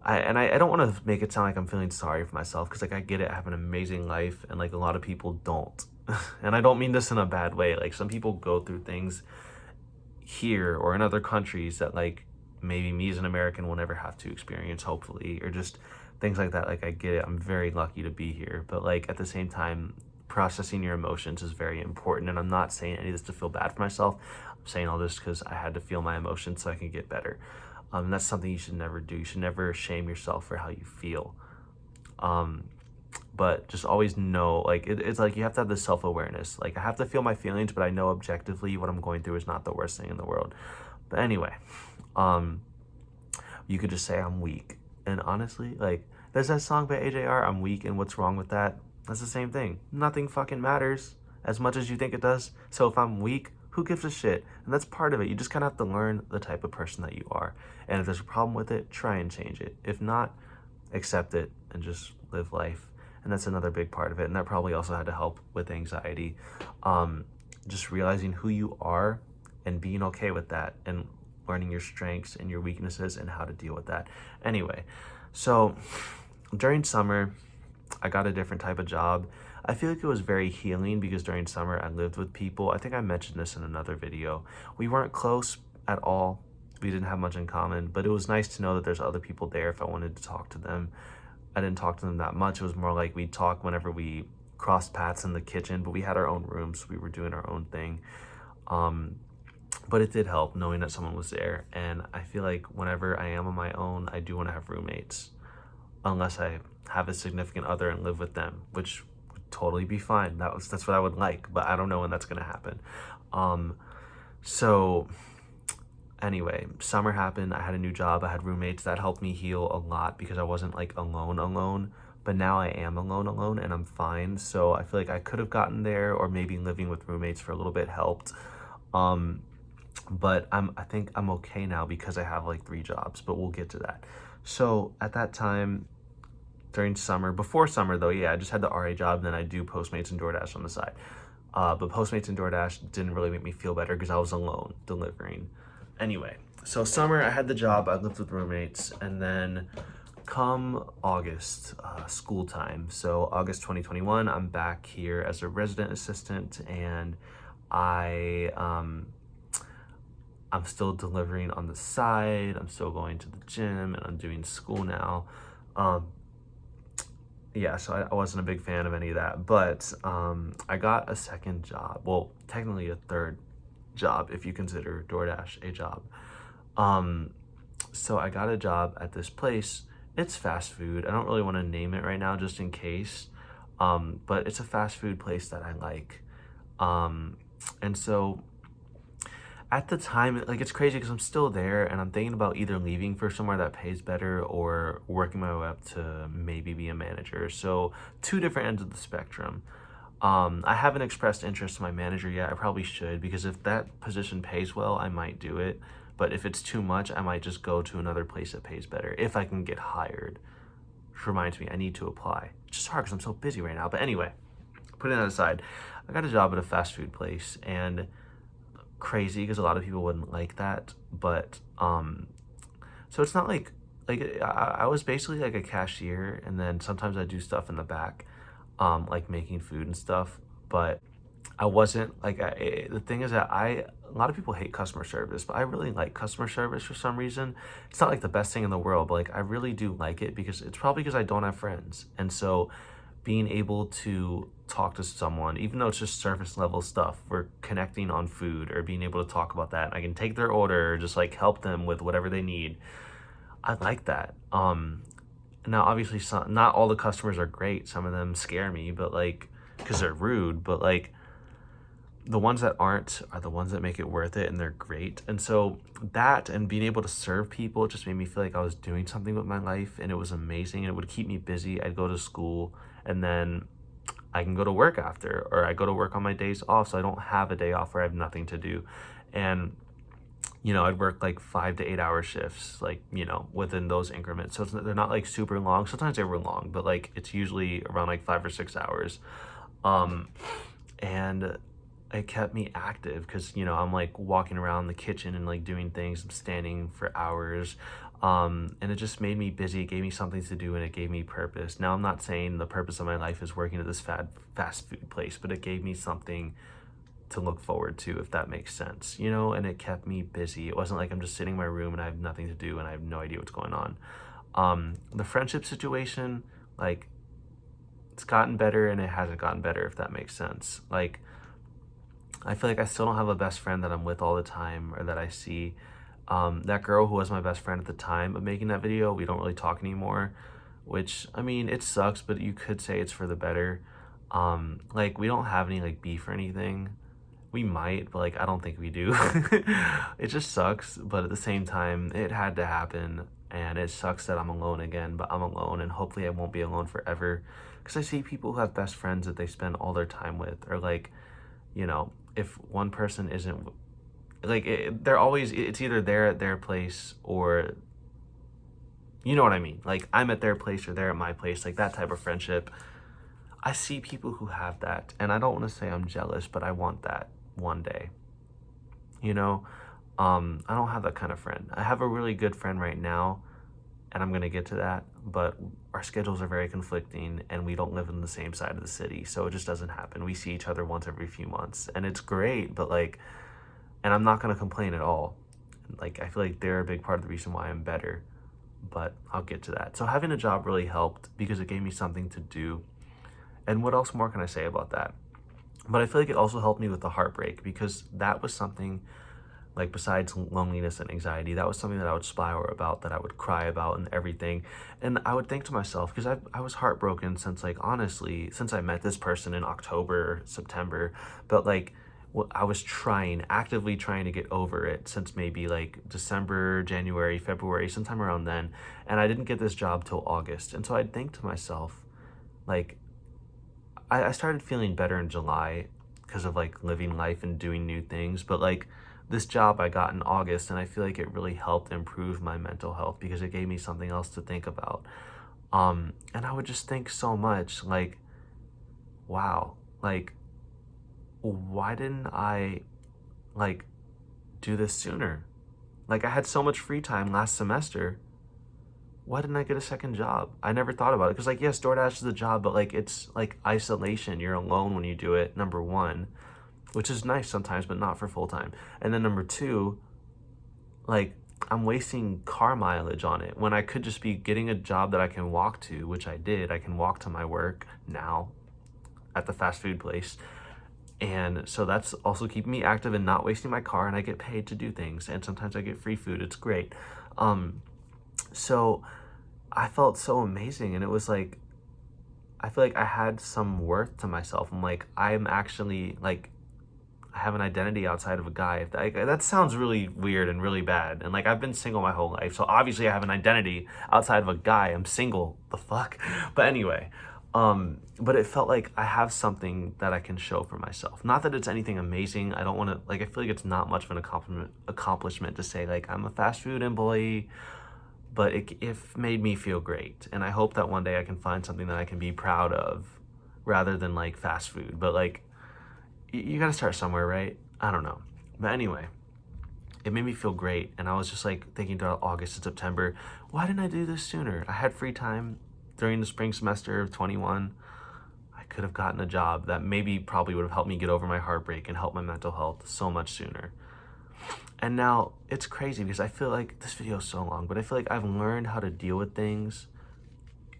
I don't want to make it sound like I'm feeling sorry for myself, because like I get it, I have an amazing life, and like a lot of people don't. And I don't mean this in a bad way. Like some people go through things here or in other countries that like maybe me as an American will never have to experience, hopefully, or just things like that. Like I get it, I'm very lucky to be here, but like at the same time, processing your emotions is very important. And I'm not saying any of this to feel bad for myself. I'm saying all this because I had to feel my emotions so I can get better. And that's something you should never do. You should never shame yourself for how you feel. But just always know, like, it's like you have to have this self-awareness. Like, I have to feel my feelings, but I know objectively what I'm going through is not the worst thing in the world. But anyway, you could just say I'm weak. And honestly, like, there's that song by AJR, I'm weak, and what's wrong with that? That's the same thing. Nothing fucking matters as much as you think it does. So if I'm weak, who gives a shit? And that's part of it. You just kind of have to learn the type of person that you are. And if there's a problem with it, try and change it. If not, accept it and just live life. And that's another big part of it. And that probably also had to help with anxiety. Just realizing who you are and being okay with that, and learning your strengths and your weaknesses and how to deal with that. Anyway, so during summer, I got a different type of job. I feel like it was very healing because during summer I lived with people. I think I mentioned this in another video. We weren't close at all. We didn't have much in common, but it was nice to know that there's other people there if I wanted to talk to them. I didn't talk to them that much. It was more like we'd talk whenever we crossed paths in the kitchen, but we had our own rooms. We were doing our own thing. But it did help knowing that someone was there. And I feel like whenever I am on my own, I do want to have roommates, unless I have a significant other and live with them, which would totally be fine. That's what I would like, but I don't know when that's going to happen. Anyway, summer happened. I had a new job. I had roommates. That helped me heal a lot because I wasn't like alone. But now I am alone, and I'm fine. So I feel like I could have gotten there, or maybe living with roommates for a little bit helped. Um, but I think I'm okay now because I have like 3 jobs, but we'll get to that. So at that time, during summer, before summer though, yeah, I just had the RA job, and then I do Postmates and DoorDash on the side. But Postmates and DoorDash didn't really make me feel better because I was alone delivering. Anyway, so summer, I had the job, I lived with roommates, and then come August, school time. So August 2021, I'm back here as a resident assistant, and I, I'm still delivering on the side. I'm still going to the gym, and I'm doing school now. Um, yeah, so I wasn't a big fan of any of that, but I got a second job. Well, technically a third job if you consider DoorDash a job. Um, so I got a job at this place. It's fast food. I don't really want to name it right now just in case. But it's a fast food place that I like. And so at the time, like, it's crazy because I'm still there, and I'm thinking about either leaving for somewhere that pays better or working my way up to maybe be a manager. So 2 different ends of the spectrum. I haven't expressed interest to my manager yet. I probably should, because if that position pays well, I might do it. But if it's too much, I might just go to another place that pays better if I can get hired. Which reminds me, I need to apply. It's just hard because I'm so busy right now. But anyway, putting that aside, I got a job at a fast food place, and crazy because a lot of people wouldn't like that. But so it's not like I was basically like a cashier, and then sometimes I do stuff in the back, like making food and stuff. But I wasn't like, the thing is that a lot of people hate customer service, but I really like customer service for some reason. It's not like the best thing in the world, but like I really do like it because it's probably because I don't have friends. And so being able to talk to someone, even though it's just surface level stuff, we're connecting on food or being able to talk about that. I can take their order or just like help them with whatever they need. I like that. Now obviously not all the customers are great. Some of them scare me, but like, because they're rude, but like, the ones that aren't are the ones that make it worth it, and they're great. And so that, and being able to serve people, just made me feel like I was doing something with my life, and it was amazing, and it would keep me busy. I'd go to school, and then I can go to work after, or I go to work on my days off, so I don't have a day off where I have nothing to do. And I'd work like 5 to 8 hour shifts, like, within those increments. So they're not like super long. Sometimes they were long, but like it's usually around like 5 or 6 hours. And it kept me active because I'm like walking around the kitchen and like doing things. I'm standing for hours, and it just made me busy. It gave me something to do, and it gave me purpose. Now I'm not saying the purpose of my life is working at this fast food place, but it gave me something to look forward to, if that makes sense, and it kept me busy. It wasn't like I'm just sitting in my room and I have nothing to do and I have no idea what's going on. The friendship situation, like, it's gotten better and it hasn't gotten better, if that makes sense. Like, I feel like I still don't have a best friend that I'm with all the time or that I see. That girl who was my best friend at the time of making that video, we don't really talk anymore, which, I mean, it sucks, but you could say it's for the better. Like, we don't have any like beef or anything. We might, but like, I don't think we do. It just sucks, but at the same time, it had to happen, and it sucks that I'm alone again, but I'm alone, and hopefully I won't be alone forever, because I see people who have best friends that they spend all their time with, or like, if one person isn't, like, they're always, it's either they're at their place, or, you know what I mean? Like, I'm at their place or they're at my place, like that type of friendship. I see people who have that, and I don't want to say I'm jealous, but I want that one day. I don't have that kind of friend. I have a really good friend right now, and I'm gonna get to that, but our schedules are very conflicting, and we don't live in the same side of the city, so it just doesn't happen. We see each other once every few months, and it's great, but like, and I'm not gonna complain at all. Like, I feel like they're a big part of the reason why I'm better, but I'll get to that. So having a job really helped because it gave me something to do. And what else more can I say about that? But I feel like it also helped me with the heartbreak, because that was something, like, besides loneliness and anxiety, that was something that I would spiral about, that I would cry about and everything. And I would think to myself, because I was heartbroken since, like, honestly, since I met this person in October, September, but like, I was actively trying to get over it since maybe like December, January, February, sometime around then. And I didn't get this job till August. And so I'd think to myself, like, I started feeling better in July because of like living life and doing new things. But like this job I got in August, and I feel like it really helped improve my mental health because it gave me something else to think about. And I would just think so much like, wow, like, why didn't I like do this sooner? Like, I had so much free time last semester. Why didn't I get a second job? I never thought about it because, like, yes, DoorDash is a job, but like it's like isolation. You're alone when you do it, number one, which is nice sometimes, but not for full time. And then number two, like, I'm wasting car mileage on it when I could just be getting a job that I can walk to, which I did. I can walk to my work now at the fast food place. And so that's also keeping me active and not wasting my car, and I get paid to do things, and sometimes I get free food. It's great. So I felt so amazing, and it was like, I feel like I had some worth to myself. I'm like, I'm actually like, I have an identity outside of a guy. That sounds really weird and really bad. And like, I've been single my whole life, so obviously I have an identity outside of a guy. I'm single. The fuck? But anyway, but it felt like I have something that I can show for myself. Not that it's anything amazing. I don't want to, like, I feel like it's not much of an accomplishment to say like I'm a fast food employee, but it made me feel great. And I hope that one day I can find something that I can be proud of rather than like fast food. But like, you got to start somewhere, right? I don't know. But anyway, it made me feel great. And I was just like thinking throughout August and September, why didn't I do this sooner? I had free time during the spring semester of 21. I could have gotten a job that probably would have helped me get over my heartbreak and help my mental health so much sooner. And now it's crazy because I feel like this video is so long, but I feel like I've learned how to deal with things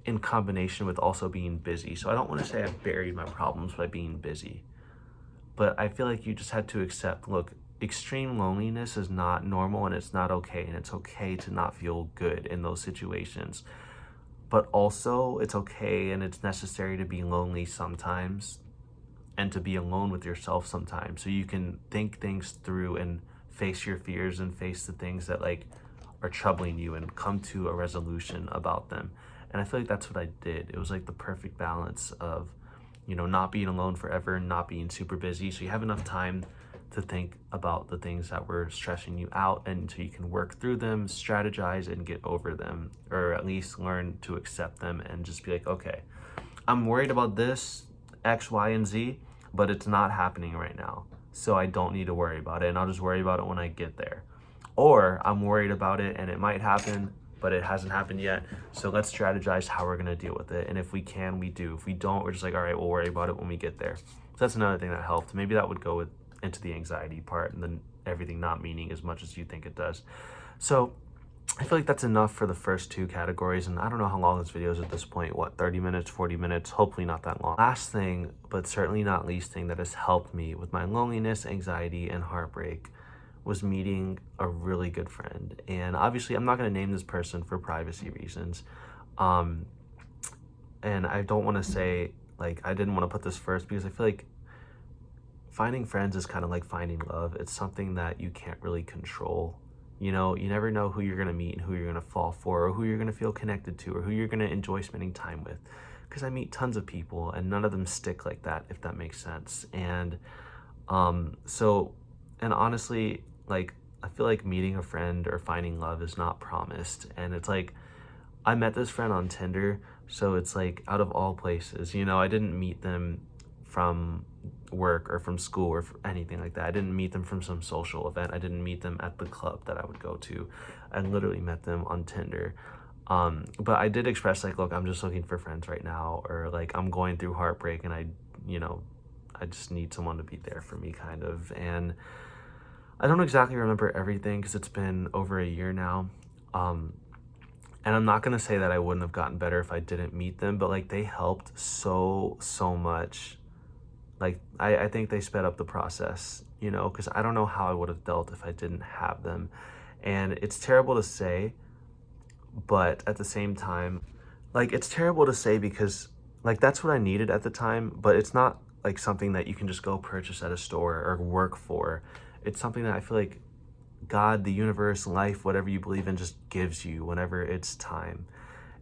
in combination with also being busy. So I don't want to say I've buried my problems by being busy, but I feel like you just had to accept, look, extreme loneliness is not normal and it's not okay. And it's okay to not feel good in those situations. But also it's okay and it's necessary to be lonely sometimes and to be alone with yourself sometimes so you can think things through and face your fears and face the things that like are troubling you and come to a resolution about them. And I feel like that's what I did. It was like the perfect balance of, not being alone forever and not being super busy. So you have enough time to think about the things that were stressing you out, and so you can work through them, strategize, and get over them, or at least learn to accept them and just be like, okay, I'm worried about this, X, Y, and Z, but it's not happening right now. So I don't need to worry about it, and I'll just worry about it when I get there. Or I'm worried about it and it might happen, but it hasn't happened yet. So let's strategize how we're gonna deal with it. And if we can, we do. If we don't, we're just like, all right, we'll worry about it when we get there. So that's another thing that helped. Maybe that would go into the anxiety part and then everything not meaning as much as you think it does. So I feel like that's enough for the first two categories. And I don't know how long this video is at this point. What, 30 minutes, 40 minutes? Hopefully not that long. Last thing, but certainly not least thing that has helped me with my loneliness, anxiety, and heartbreak was meeting a really good friend. And obviously I'm not going to name this person for privacy reasons. And I don't want to say, like, I didn't want to put this first because I feel like finding friends is kind of like finding love. It's something that you can't really control. You never know who you're going to meet and who you're going to fall for, or who you're going to feel connected to, or who you're going to enjoy spending time with. Because I meet tons of people and none of them stick like that, if that makes sense. And and honestly, like, I feel like meeting a friend or finding love is not promised. And it's like, I met this friend on Tinder, so it's like, out of all places, I didn't meet them from work or from school or anything like that. I didn't meet them from some social event. I didn't meet them at the club that I would go to. I literally met them on Tinder. But I did express like, look, I'm just looking for friends right now, or like, I'm going through heartbreak and I just need someone to be there for me, kind of. And I don't exactly remember everything because it's been over a year now. And I'm not going to say that I wouldn't have gotten better if I didn't meet them, but like, they helped so much. Like, I think they sped up the process, because I don't know how I would have dealt if I didn't have them. And it's terrible to say, but at the same time, like, it's terrible to say because like, that's what I needed at the time, but it's not like something that you can just go purchase at a store or work for. It's something that I feel like God, the universe, life, whatever you believe in, just gives you whenever it's time.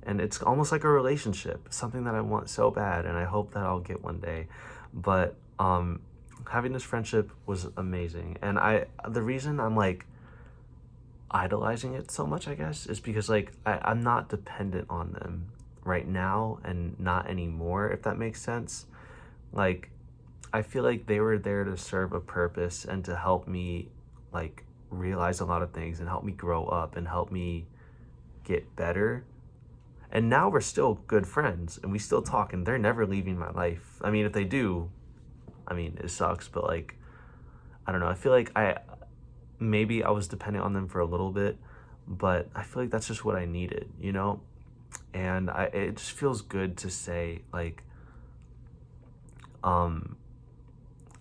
And it's almost like a relationship, something that I want so bad, and I hope that I'll get one day. But having this friendship was amazing. And the reason I'm like idolizing it so much, I guess, is because like I'm not dependent on them right now and not anymore, if that makes sense. Like, I feel like they were there to serve a purpose and to help me like realize a lot of things and help me grow up and help me get better. And now we're still good friends and we still talk, and they're never leaving my life. I mean, if they do, I mean, it sucks, but like, I don't know. I feel like maybe I was dependent on them for a little bit, but I feel like that's just what I needed, you know? And it just feels good to say um,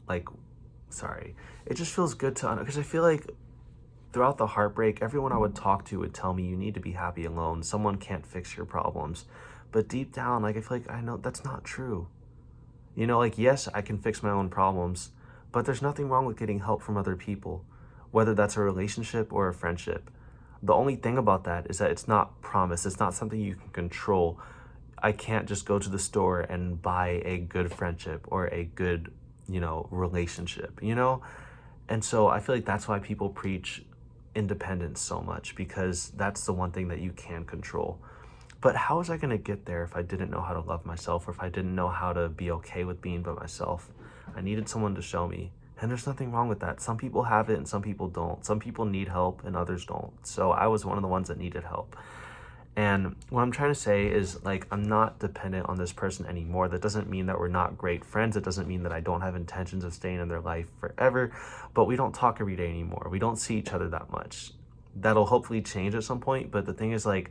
like, sorry, it just feels good to, because I feel like throughout the heartbreak, everyone I would talk to would tell me, you need to be happy alone. Someone can't fix your problems. But deep down, like, I feel like I know that's not true. You know, like, yes, I can fix my own problems, but there's nothing wrong with getting help from other people, whether that's a relationship or a friendship. The only thing about that is that it's not promised. It's not something you can control. I can't just go to the store and buy a good friendship or a good, relationship, And so I feel like that's why people preach independence so much, because that's the one thing that you can control. But how was I going to get there if I didn't know how to love myself, or if I didn't know how to be okay with being by myself? I needed someone to show me. And there's nothing wrong with that. Some people have it and some people don't. Some people need help and others don't. So I was one of the ones that needed help. And what I'm trying to say is, like, I'm not dependent on this person anymore. That doesn't mean that we're not great friends. It doesn't mean that I don't have intentions of staying in their life forever, but we don't talk every day anymore. We don't see each other that much. That'll hopefully change at some point. But the thing is, like,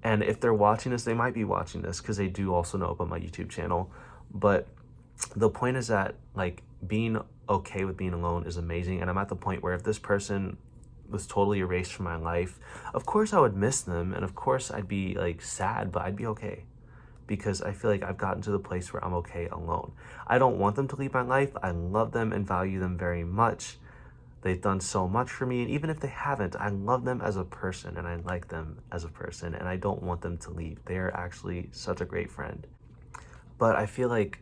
and if they're watching this, they might be watching this because they do also know about my YouTube channel. But the point is that, like, being okay with being alone is amazing. And I'm at the point where if this person was totally erased from my life, of course I would miss them, and of course I'd be like sad, but I'd be okay, because I feel like I've gotten to the place where I'm okay alone. I don't want them to leave my life. I love them and value them very much. They've done so much for me, and even if they haven't, I love them as a person and I like them as a person, and I don't want them to leave. They are actually such a great friend. But I feel like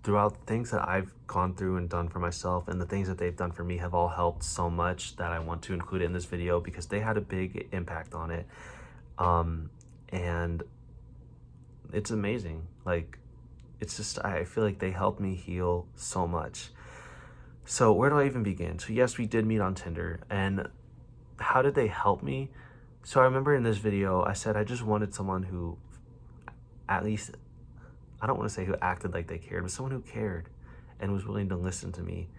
throughout things that I've gone through and done for myself, and the things that they've done for me have all helped so much that I want to include it in this video because they had a big impact on it. And it's amazing. Like, it's just, I feel like they helped me heal so much. So where do I even begin? So yes, we did meet on Tinder. And how did they help me? So I remember in this video, I said I just wanted someone who, at least, I don't want to say who acted like they cared, but someone who cared and was willing to listen to me,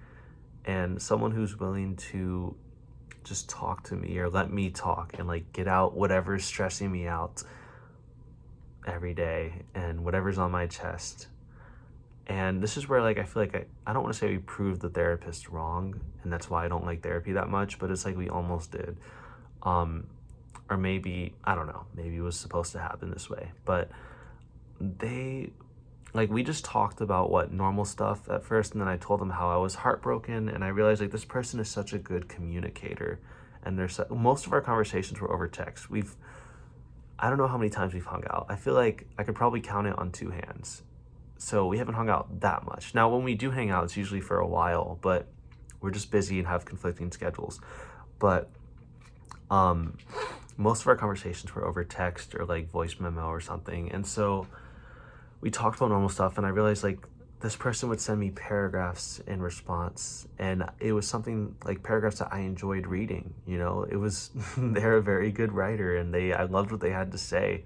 and someone who's willing to just talk to me or let me talk and like get out whatever's stressing me out every day and whatever's on my chest. And this is where, like, I feel like I don't want to say we proved the therapist wrong, and that's why I don't like therapy that much, but it's like we almost did. Or maybe, I don't know, maybe it was supposed to happen this way, but we just talked about what normal stuff at first, and then I told them how I was heartbroken, and I realized, like, this person is such a good communicator, and most of our conversations were over text. I don't know how many times we've hung out. I feel like I could probably count it on two hands. So we haven't hung out that much. Now, when we do hang out, it's usually for a while, but we're just busy and have conflicting schedules. But most of our conversations were over text or like voice memo or something. And so we talked about normal stuff, and I realized, like, this person would send me paragraphs in response, and it was something like paragraphs that I enjoyed reading. It was they're a very good writer, and I loved what they had to say.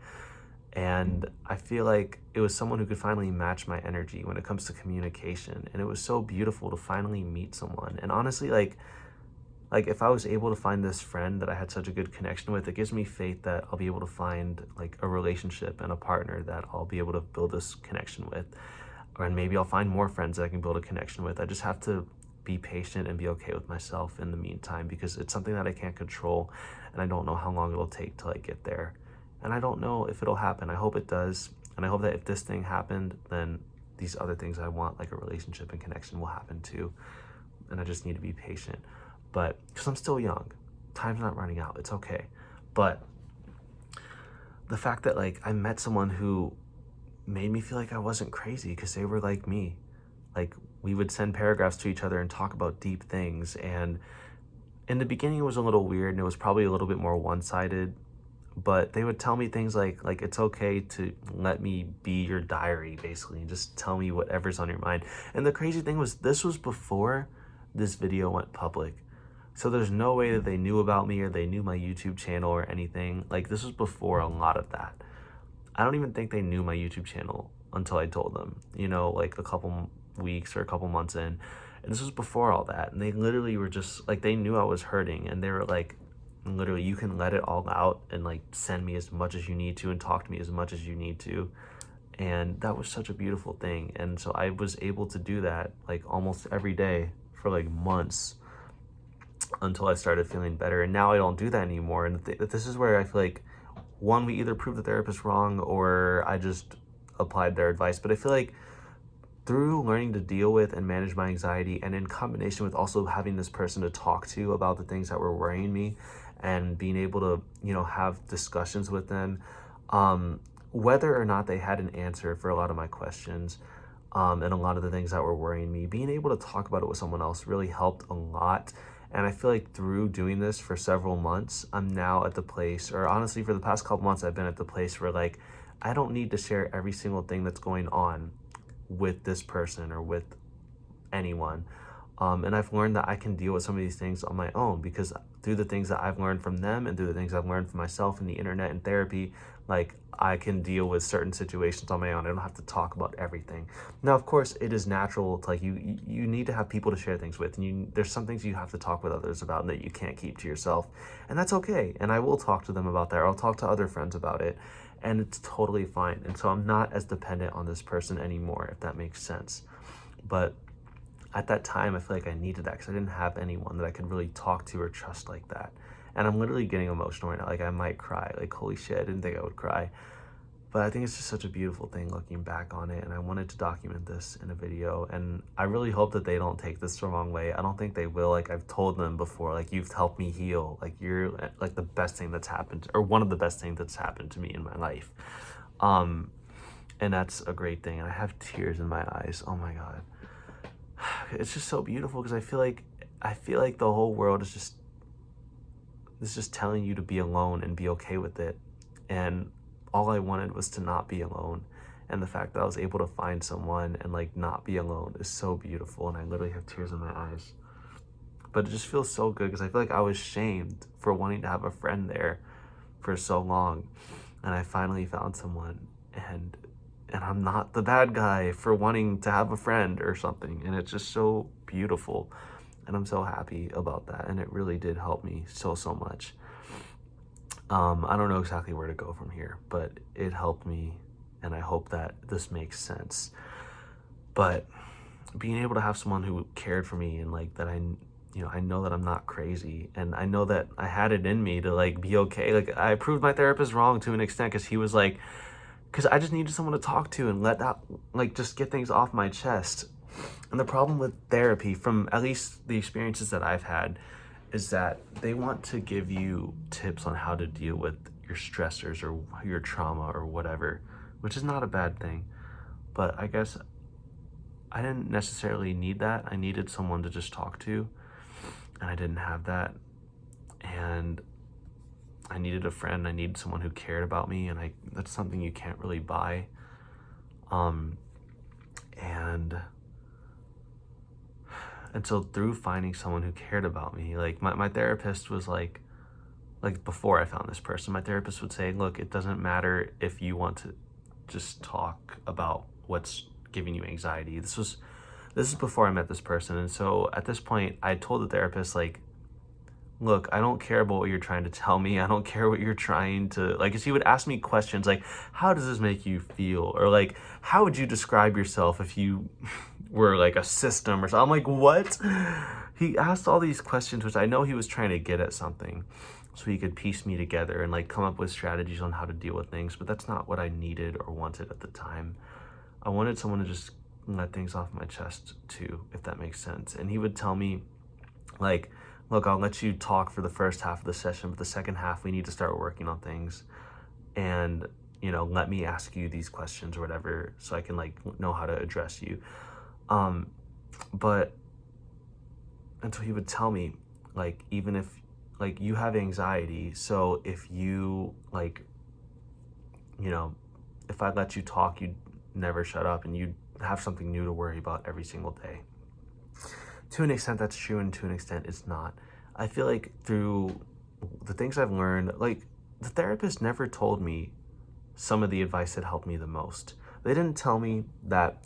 And I feel like it was someone who could finally match my energy when it comes to communication. And it was so beautiful to finally meet someone. And honestly, like if I was able to find this friend that I had such a good connection with, it gives me faith that I'll be able to find like a relationship and a partner that I'll be able to build this connection with. And maybe I'll find more friends that I can build a connection with. I just have to be patient and be okay with myself in the meantime, because it's something that I can't control, and I don't know how long it'll take till I get there. And I don't know if it'll happen. I hope it does. And I hope that if this thing happened, then these other things I want, like a relationship and connection, will happen too. And I just need to be patient. But because I'm still young, time's not running out. It's okay. But the fact that like I met someone who made me feel like I wasn't crazy because they were like me. Like we would send paragraphs to each other and talk about deep things. And in the beginning it was a little weird and it was probably a little bit more one-sided, but they would tell me things like it's okay to let me be your diary, basically, and just tell me whatever's on your mind. And the crazy thing was, this was before this video went public. So there's no way that they knew about me or they knew my YouTube channel or anything. Like this was before a lot of that. I don't even think they knew my YouTube channel until I told them, you know, like a couple weeks or a couple months in. And this was before all that. And they literally were just like, they knew I was hurting and they were like, literally, you can let it all out and like send me as much as you need to and talk to me as much as you need to. And that was such a beautiful thing. And so I was able to do that like almost every day for like months until I started feeling better. And now I don't do that anymore. And this is where I feel like, one, we either proved the therapist wrong or I just applied their advice. But I feel like through learning to deal with and manage my anxiety, and in combination with also having this person to talk to about the things that were worrying me and being able to, you know, have discussions with them, whether or not they had an answer for a lot of my questions, and a lot of the things that were worrying me, being able to talk about it with someone else really helped a lot. And I feel like through doing this for several months, I'm now at the place, or honestly for the past couple months, I've been at the place where like, I don't need to share every single thing that's going on with this person or with anyone. And I've learned that I can deal with some of these things on my own, because through the things that I've learned from them and through the things I've learned from myself and the internet and therapy, like I can deal with certain situations on my own. I don't have to talk about everything. Now, of course, it is natural to like you need to have people to share things with, and there's some things you have to talk with others about that you can't keep to yourself, and that's okay. And I will talk to them about that, or I'll talk to other friends about it, and it's totally fine. And so I'm not as dependent on this person anymore, if that makes sense. But at that time, I feel like I needed that because I didn't have anyone that I could really talk to or trust like that. And I'm literally getting emotional right now. Like I might cry. Like, holy shit, I didn't think I would cry. But I think it's just such a beautiful thing looking back on it. And I wanted to document this in a video. And I really hope that they don't take this the wrong way. I don't think they will. Like I've told them before, like, you've helped me heal. Like you're like the best thing that's happened, or one of the best things that's happened to me in my life. And that's a great thing. And I have tears in my eyes. Oh my God. It's just so beautiful because I feel like the whole world is just telling you to be alone and be okay with it. And all I wanted was to not be alone. And the fact that I was able to find someone and like not be alone is so beautiful. And I literally have tears in my eyes. But it just feels so good because I feel like I was shamed for wanting to have a friend there for so long. And I finally found someone, and I'm not the bad guy for wanting to have a friend or something. And it's just so beautiful. And I'm so happy about that. And it really did help me so much. I don't know exactly where to go from here, but it helped me. And I hope that this makes sense. But being able to have someone who cared for me, and like that I know that I'm not crazy, and I know that I had it in me to like be okay. Like I proved my therapist wrong to an extent, because he was like, because I just needed someone to talk to and let that, like, just get things off my chest. And the problem with therapy, from at least the experiences that I've had, is that they want to give you tips on how to deal with your stressors or your trauma or whatever, which is not a bad thing. But I guess I didn't necessarily need that. I needed someone to just talk to, and I didn't have that. And I needed a friend. I needed someone who cared about me, and that's something you can't really buy. And so through finding someone who cared about me, like my therapist was like before I found this person, my therapist would say, look, it doesn't matter if you want to just talk about what's giving you anxiety. This is before I met this person. And so at this point, I told the therapist, like, look, I don't care about what you're trying to tell me. I don't care what you're trying to, like, 'cause he would ask me questions like, how does this make you feel? Or like, how would you describe yourself if you were like a system or something? I'm like, what? He asked all these questions, which I know he was trying to get at something so he could piece me together and like come up with strategies on how to deal with things. But that's not what I needed or wanted at the time. I wanted someone to just let things off my chest too, if that makes sense. And he would tell me, like, look, I'll let you talk for the first half of the session, but the second half, we need to start working on things. And, let me ask you these questions or whatever, so I can, like, know how to address you. But, and so he would tell me, like, even if, like, you have anxiety, so if you, like, if I let you talk, you'd never shut up and you'd have something new to worry about every single day. To an extent, that's true, and to an extent, it's not. I feel like through the things I've learned, like, the therapist never told me some of the advice that helped me the most. They didn't tell me that,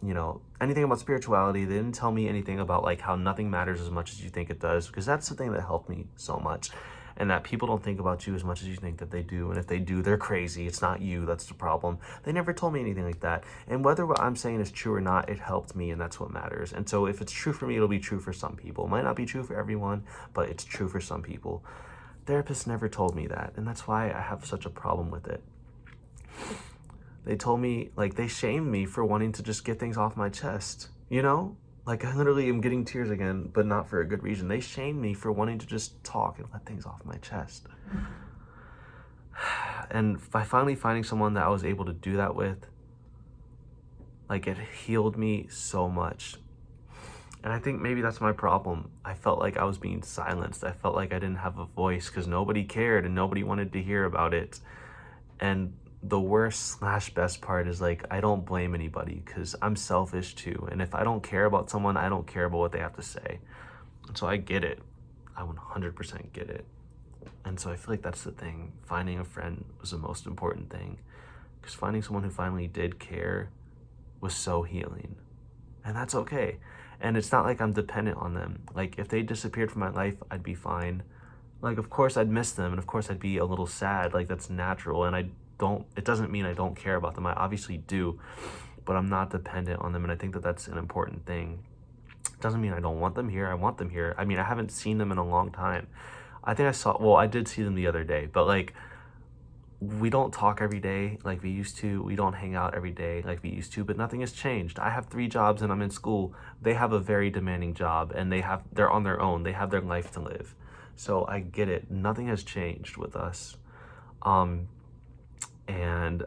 anything about spirituality. They didn't tell me anything about, like, how nothing matters as much as you think it does, because that's the thing that helped me so much. And that people don't think about you as much as you think that they do. And if they do, they're crazy. It's not you. That's the problem. They never told me anything like that. And whether what I'm saying is true or not, it helped me, and that's what matters. And so if it's true for me, it'll be true for some people. It might not be true for everyone, but it's true for some people. Therapists never told me that, and that's why I have such a problem with it. They told me, like, they shamed me for wanting to just get things off my chest, Like, I literally am getting tears again, but not for a good reason. They shamed me for wanting to just talk and let things off my chest. And by finally finding someone that I was able to do that with, like, it healed me so much. And I think maybe that's my problem. I felt like I was being silenced. I felt like I didn't have a voice because nobody cared and nobody wanted to hear about it. And the worst / best part is, like, I don't blame anybody because I'm selfish too. And if I don't care about someone, I don't care about what they have to say. And so I get it. I 100% get it. And so I feel like that's the thing. Finding a friend was the most important thing, because finding someone who finally did care was so healing. And that's okay. And it's not like I'm dependent on them. Like, if they disappeared from my life, I'd be fine. Like, of course I'd miss them, and of course I'd be a little sad. Like, that's natural. And it doesn't mean I don't care about them. I obviously do, but I'm not dependent on them. And I think that that's an important thing. It doesn't mean I don't want them here. I want them here. I mean, I haven't seen them in a long time. I did see them the other day, but, like, we don't talk every day like we used to. We don't hang out every day like we used to, but nothing has changed. I have 3 jobs and I'm in school. They have a very demanding job, and they're on their own. They have their life to live. So I get it. Nothing has changed with us. And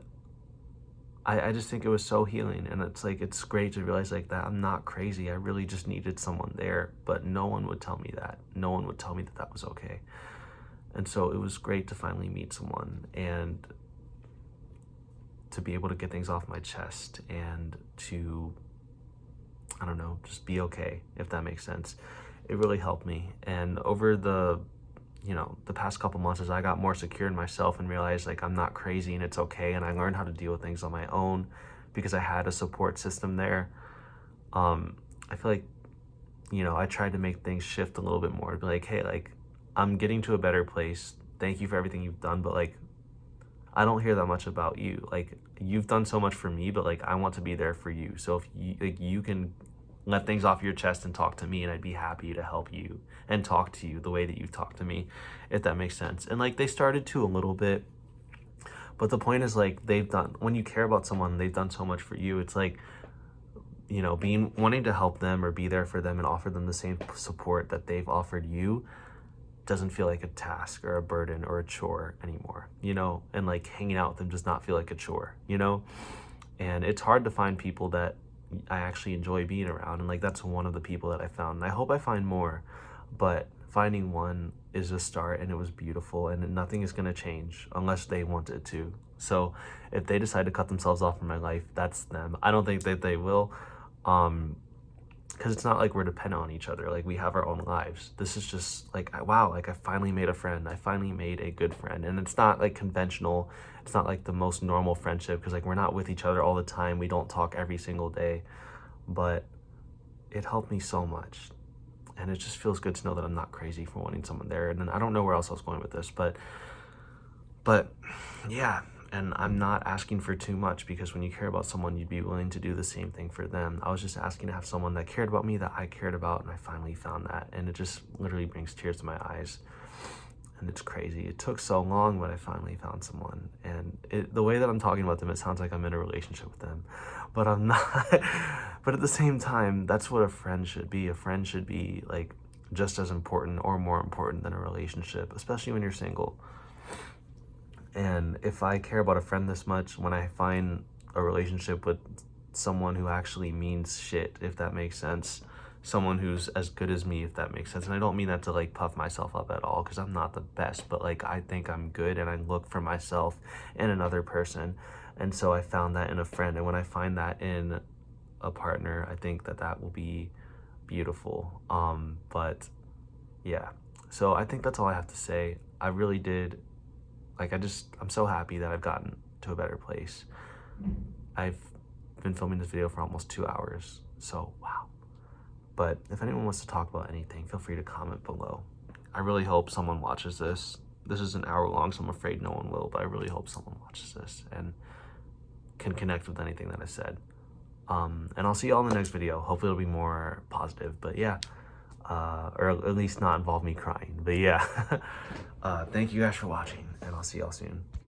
I just think it was so healing. And it's like, it's great to realize, like, that I'm not crazy. I really just needed someone there, but no one would tell me that. No one would tell me that that was okay. And so it was great to finally meet someone and to be able to get things off my chest and to, I don't know, just be okay, if that makes sense. It really helped me. And over the past couple months, as I got more secure in myself and realized, like, I'm not crazy and it's okay, and I learned how to deal with things on my own because I had a support system there. I feel like, I tried to make things shift a little bit more, to be like, hey, like, I'm getting to a better place. Thank you for everything you've done, but, like, I don't hear that much about you. Like, you've done so much for me, but, like, I want to be there for you. So if you can let things off your chest and talk to me, and I'd be happy to help you and talk to you the way that you've talked to me, if that makes sense. And, like, they started to a little bit, but the point is, like, when you care about someone, they've done so much for you. It's like, wanting to help them or be there for them and offer them the same support that they've offered you doesn't feel like a task or a burden or a chore anymore, and, like, hanging out with them does not feel like a chore, and it's hard to find people that I actually enjoy being around. And, like, that's one of the people that I found, and I hope I find more, but finding one is a start, and it was beautiful, and nothing is going to change unless they want it to. So if they decide to cut themselves off from my life, that's them. I don't think that they will, because it's not like we're dependent on each other. Like, we have our own lives. This is just like, wow, like, I finally made a friend. I finally made a good friend. And it's not, like, conventional. It's not like the most normal friendship, because, like, we're not with each other all the time. We don't talk every single day, but it helped me so much. And it just feels good to know that I'm not crazy for wanting someone there. And then I don't know where else I was going with this, but yeah. And I'm not asking for too much, because when you care about someone, you'd be willing to do the same thing for them. I was just asking to have someone that cared about me, that I cared about, and I finally found that. And it just literally brings tears to my eyes. and it's crazy. It took so long, but I finally found someone. And the way that I'm talking about them, it sounds like I'm in a relationship with them, but I'm not. But at the same time, that's what a friend should be. A friend should be like just as important or more important than a relationship, especially when you're single. And if I care about a friend this much, when I find a relationship with someone who actually means shit, if that makes sense, someone who's as good as me, if that makes sense. And I don't mean that to like puff myself up at all, because I'm not the best, but like I think I'm good and I look for myself in another person. And so I found that in a friend, and when I find that in a partner, I think that that will be beautiful. But yeah, so I think that's all I have to say. I really did, like, I'm so happy that I've gotten to a better place. I've been filming this video for almost 2 hours, so wow. But if anyone wants to talk about anything, feel free to comment below. I really hope someone watches this. This is an hour long, so I'm afraid no one will, but I really hope someone watches this and can connect with anything that I said. And I'll see y'all in the next video. Hopefully it'll be more positive, but yeah. Or at least not involve me crying, but yeah. Thank you guys for watching, and I'll see y'all soon.